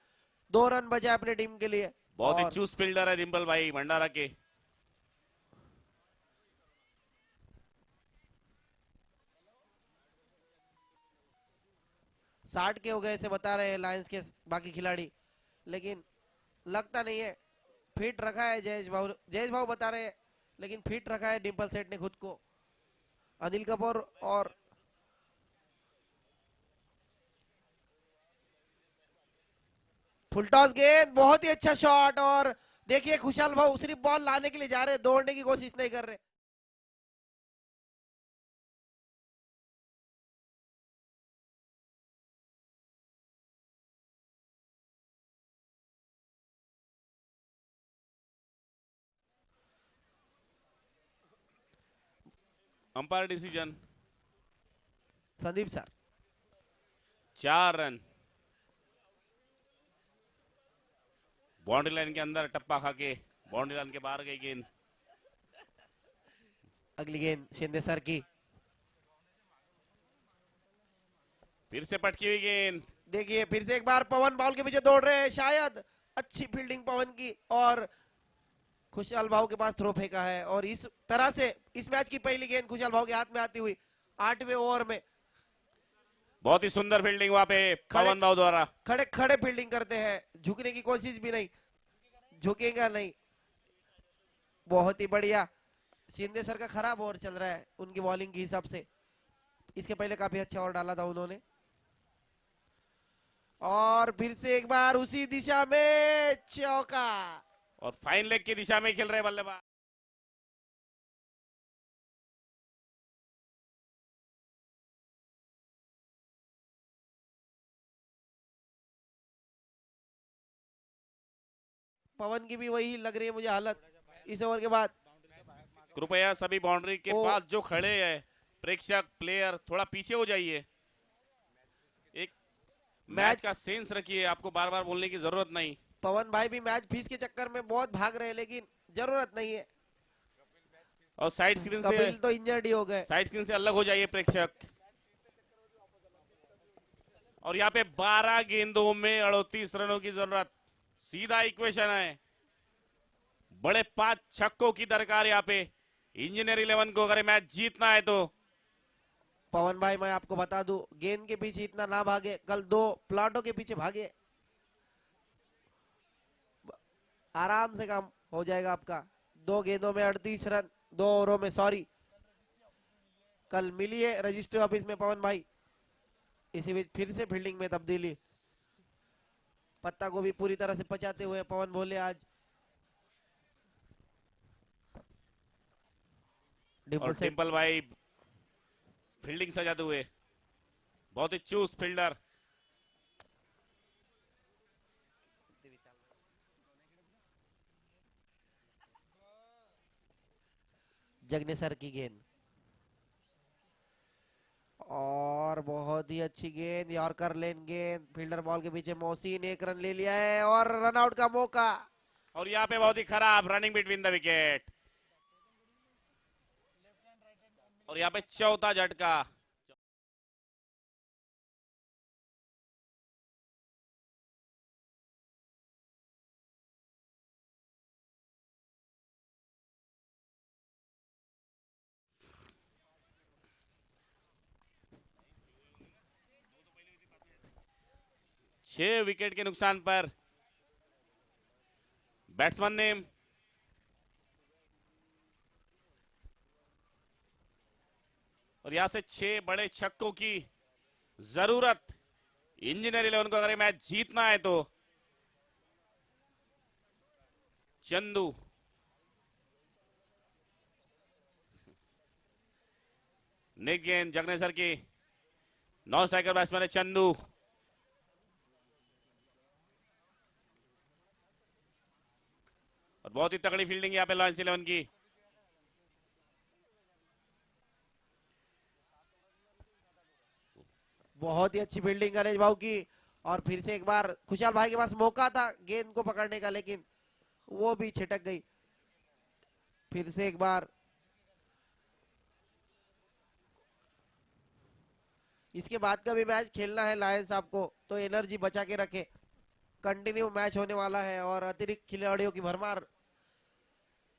2 रन बचे अपने टीम के लिए। बहुत ही और चुस्त फील्डर है डिंपल भाई भंडारा के। साठ के हो गए ऐसे बता रहे हैं लायंस के बाकी खिलाड़ी, लेकिन लगता नहीं है। फिट रखा है जयेश भाऊ बता रहे हैं, लेकिन फिट रखा है डिंपल सेठ ने खुद को। अनिल कपूर और फुल टॉस गेंद, बहुत ही अच्छा शॉट। और देखिए खुशहाल भाऊ सिर्फ बॉल लाने के लिए जा रहे हैं, दौड़ने की कोशिश नहीं कर रहे। Umpire decision Sandeep sir. 4 run boundary line के अंदर टप्पा खा के बाउंड्री लाइन के बाहर गई गेंद। अगली गेंद शिंदे सर की, फिर से पटकी हुई गेंद। देखिए फिर से एक बार पवन बॉल के पीछे दौड़ रहे हैं, शायद अच्छी फील्डिंग पवन की, और खुशहाल भाव के पास थ्रो फेंका है। और इस तरह से इस मैच की पहली गेंद खुशहाल भाव के हाथ में आती हुई 8वें ओवर में। बहुत ही सुंदर फील्डिंग वहां पे पवन भाव द्वारा। खड़े खड़े फील्डिंग करते हैं, झुकने की कोशिश भी नहीं, झुकेगा नहीं। बहुत ही बढ़िया। शिंदे सर का खराब ओवर चल रहा है उनकी बॉलिंग के हिसाब से, इसके पहले काफी अच्छा ओवर डाला था उन्होंने। और फिर से एक बार उसी दिशा में चौका, और फाइन लेग की दिशा में खेल रहे बल्लेबाज। पवन की भी वही लग रही है मुझे हालत इस ओवर के बाद। कृपया सभी बाउंड्री के पास जो खड़े हैं प्रेक्षक प्लेयर थोड़ा पीछे हो जाइए। एक मैच का सेंस रखिए, आपको बार बार बोलने की जरूरत नहीं। पवन भाई भी मैच फीस के चक्कर में बहुत भाग रहे हैं, लेकिन जरूरत नहीं है। और साइड स्क्रीन से कपिल तो इंजर्ड ही हो गए। साइड स्क्रीन से अलग हो जाइए प्रेक्षक। और यहाँ पे 12 गेंदों में 38 रनों की जरूरत, सीधा इक्वेशन है। बड़े 5 छक्कों की दरकार यहाँ पे इंजीनियर 11 को अगर मैच जीतना है तो। पवन भाई मैं आपको बता दूं, गेंद के पीछे इतना ना भागे, कल 2 प्लाटों के पीछे भागे, आराम से काम हो जाएगा आपका। 2 गेंदों में 38 रन, 2 ओवरों में, सॉरी कल मिली है रजिस्ट्री ऑफिस में पवन भाई। इसी बीच फिर से फील्डिंग में तब्दीली, पत्ता को भी पूरी तरह से पचाते हुए पवन बोले आज। और डिंपल भाई फील्डिंग सजाते हुए, बहुत ही चुस्त फील्डर। जगनेसर की गेंद, और बहुत ही अच्छी गेंद, यॉर्कर लेन गेंद, फील्डर बॉल के पीछे मोहसिन 1 रन ले लिया है और रन आउट का मौका। और यहाँ पे बहुत ही खराब रनिंग बिटवीन द विकेट, और यहाँ पे चौथा झटका। छह विकेट के नुकसान पर बैट्समैन ने और यहां से 6 बड़े छक्कों की जरूरत इंजीनियर 11 को अगर मैच जीतना है तो। चंदू नेक गेंद जगनेसर की, नॉन स्ट्राइकर बैट्समैन है चंदू। और बहुत ही तगड़ी फील्डिंग यहाँ पे लायंस 11 की। बहुत ही अच्छी फील्डिंग गणेश भाऊ की। और फिर से एक बार खुशहाल भाई के पास मौका था गेंद को पकड़ने का, लेकिन वो भी छिटक गई। फिर से एक बार इसके बाद का भी मैच खेलना है लायंस आपको, तो एनर्जी बचा के रखे। कंटिन्यू मैच होने वाला है और अतिरिक्त खिलाड़ियों की भरमार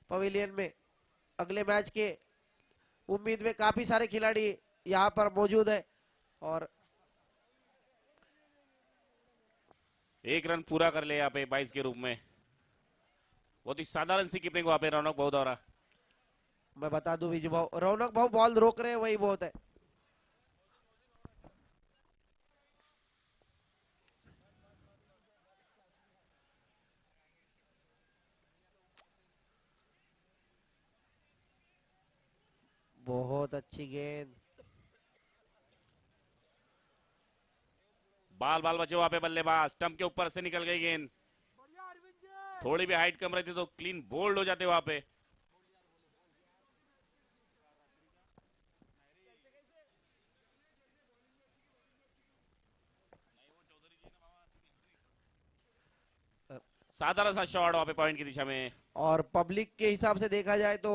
पवेलियन में। अगले मैच के उम्मीद में काफी सारे खिलाड़ी यहाँ पर मौजूद है और 1 रन पूरा कर ले यहाँ पे 22 के रूप में। बहुत ही साधारण सी कीपिंग वहां पे रौनक भाऊ द्वारा। मैं बता दूं विजय भाव, रौनक भाव बॉल रोक रहे हैं वही बहुत है। बहुत अच्छी गेंद, बाल बाल बचे वहां पे बल्लेबाज, स्टंप के ऊपर से निकल गई गेंद। थोड़ी भी हाइट कम रहती तो क्लीन बोल्ड हो जाते वहां पे। साधारण सा शॉट वहां पे पॉइंट की दिशा में। और पब्लिक के हिसाब से देखा जाए तो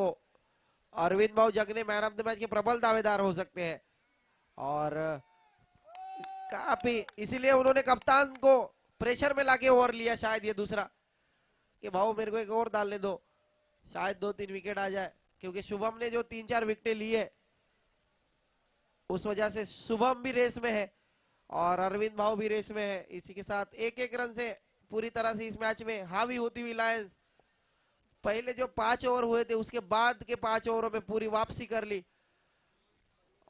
अरविंद भाव जगने मैन ऑफ द मैच के प्रबल दावेदार हो सकते हैं और काफी इसीलिए उन्होंने कप्तान को प्रेशर में लाके ओवर लिया शायद ये दूसरा, कि भाव मेरे को एक और डालने दो, शायद 2-3 विकेट आ जाए। क्योंकि शुभम ने जो 3-4 विकेटें ली है उस वजह से शुभम भी रेस में है और अरविंद भाव भी रेस में है। इसी के साथ 1-1 रन से पूरी तरह से इस मैच में हावी होती हुई लायंस पहले जो 5 ओवर हुए थे उसके बाद के 5 ओवरों में पूरी वापसी कर ली।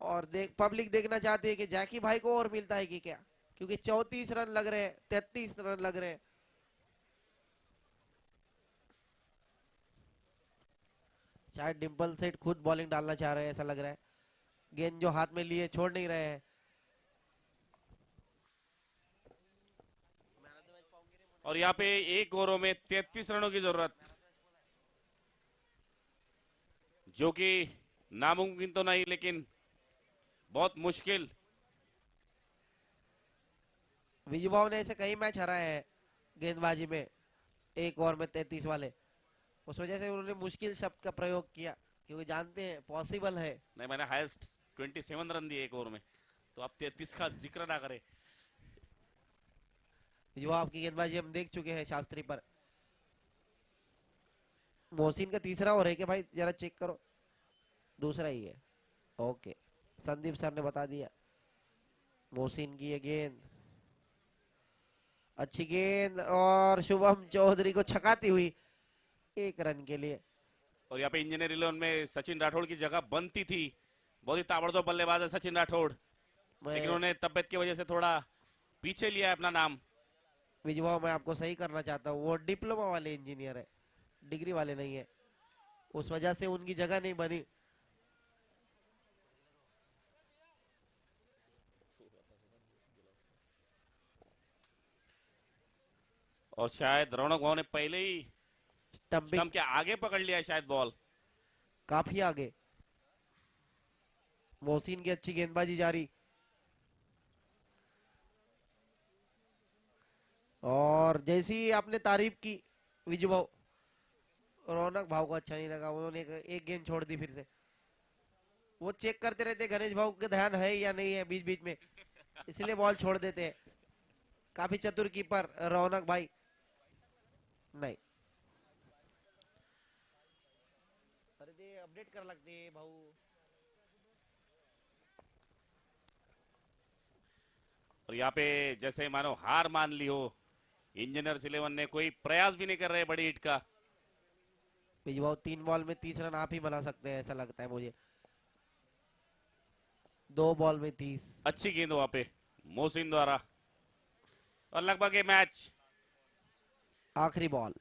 और पब्लिक देखना चाहती है कि जैकी भाई को और मिलता है कि क्या, क्योंकि 34 रन लग रहे हैं, 33 रन लग रहे हैं। शायद डिंपल सेठ खुद बॉलिंग डालना चाह रहे हैं, ऐसा लग रहा है। गेंद जो हाथ में लिए छोड़ नहीं रहे हैं। और यहाँ पे 1 ओवरों में 33 रनों की जरूरत, जो कि नामुमकिन तो नहीं लेकिन बहुत मुश्किल। विजय भाव ने ऐसे कई मैच हराए हैं गेंदबाजी में 1 ओवर में 33 वाले, उस वजह से उन्होंने मुश्किल शब्द का प्रयोग किया क्योंकि जानते हैं पॉसिबल है। नहीं, मैंने हाईएस्ट 27 रन दिए 1 ओवर में, तो आप 33 का जिक्र ना करें। जो आपकी गेंदबाजी हम देख चुके हैं शास्त्री पर। मोहसिन का तीसरा ओवर है कि भाई जरा चेक करो, दूसरा ही है। ओके, संदीप सर ने बता दिया। मोहसिन की ये गेंद, अच्छी गेंद और शुभम चौधरी को छकाती हुई 1 रन के लिए। और यहाँ पे इंजीनियर 11 में सचिन राठौड़ की जगह बनती थी। बहुत ही ताबड़तोड़ बल्लेबाज है सचिन राठौड़, लेकिन उन्होंने तबियत की वजह से थोड़ा पीछे लिया है अपना नाम। विजय भाव, मैं आपको सही करना चाहता हूँ, वो डिप्लोमा वाले इंजीनियर है, डिग्री वाले नहीं है, उस वजह से उनकी जगह नहीं बनी। और शायद रौनक भाव ने पहले ही स्टंप के आगे पकड़ लिया है शायद बॉल, काफी आगे। मोहसिन की अच्छी गेंदबाजी जारी और जैसी आपने तारीफ की विजय भाव, रौनक भाव को अच्छा नहीं लगा, उन्होंने एक गेंद छोड़ दी। फिर से वो चेक करते रहते गणेश भाव के ध्यान है या नहीं है बीच बीच में, इसलिए बॉल छोड़ देते हैं। काफी चतुर कीपर रौनक भाई। नहीं, अरे दे अपडेट कर लगते भाऊ। और यहाँ पे जैसे मानो हार मान ली हो, इंजीनियर्स 11 ने कोई प्रयास भी नहीं कर रहे बड़ी हिट का। विजय भाव 3 बॉल में 30 रन आप ही बना सकते हैं, ऐसा लगता है मुझे। 2 बॉल में 30। अच्छी गेंद वहां पे मोहसिन द्वारा। और लगभग ये मैच आखिरी बॉल।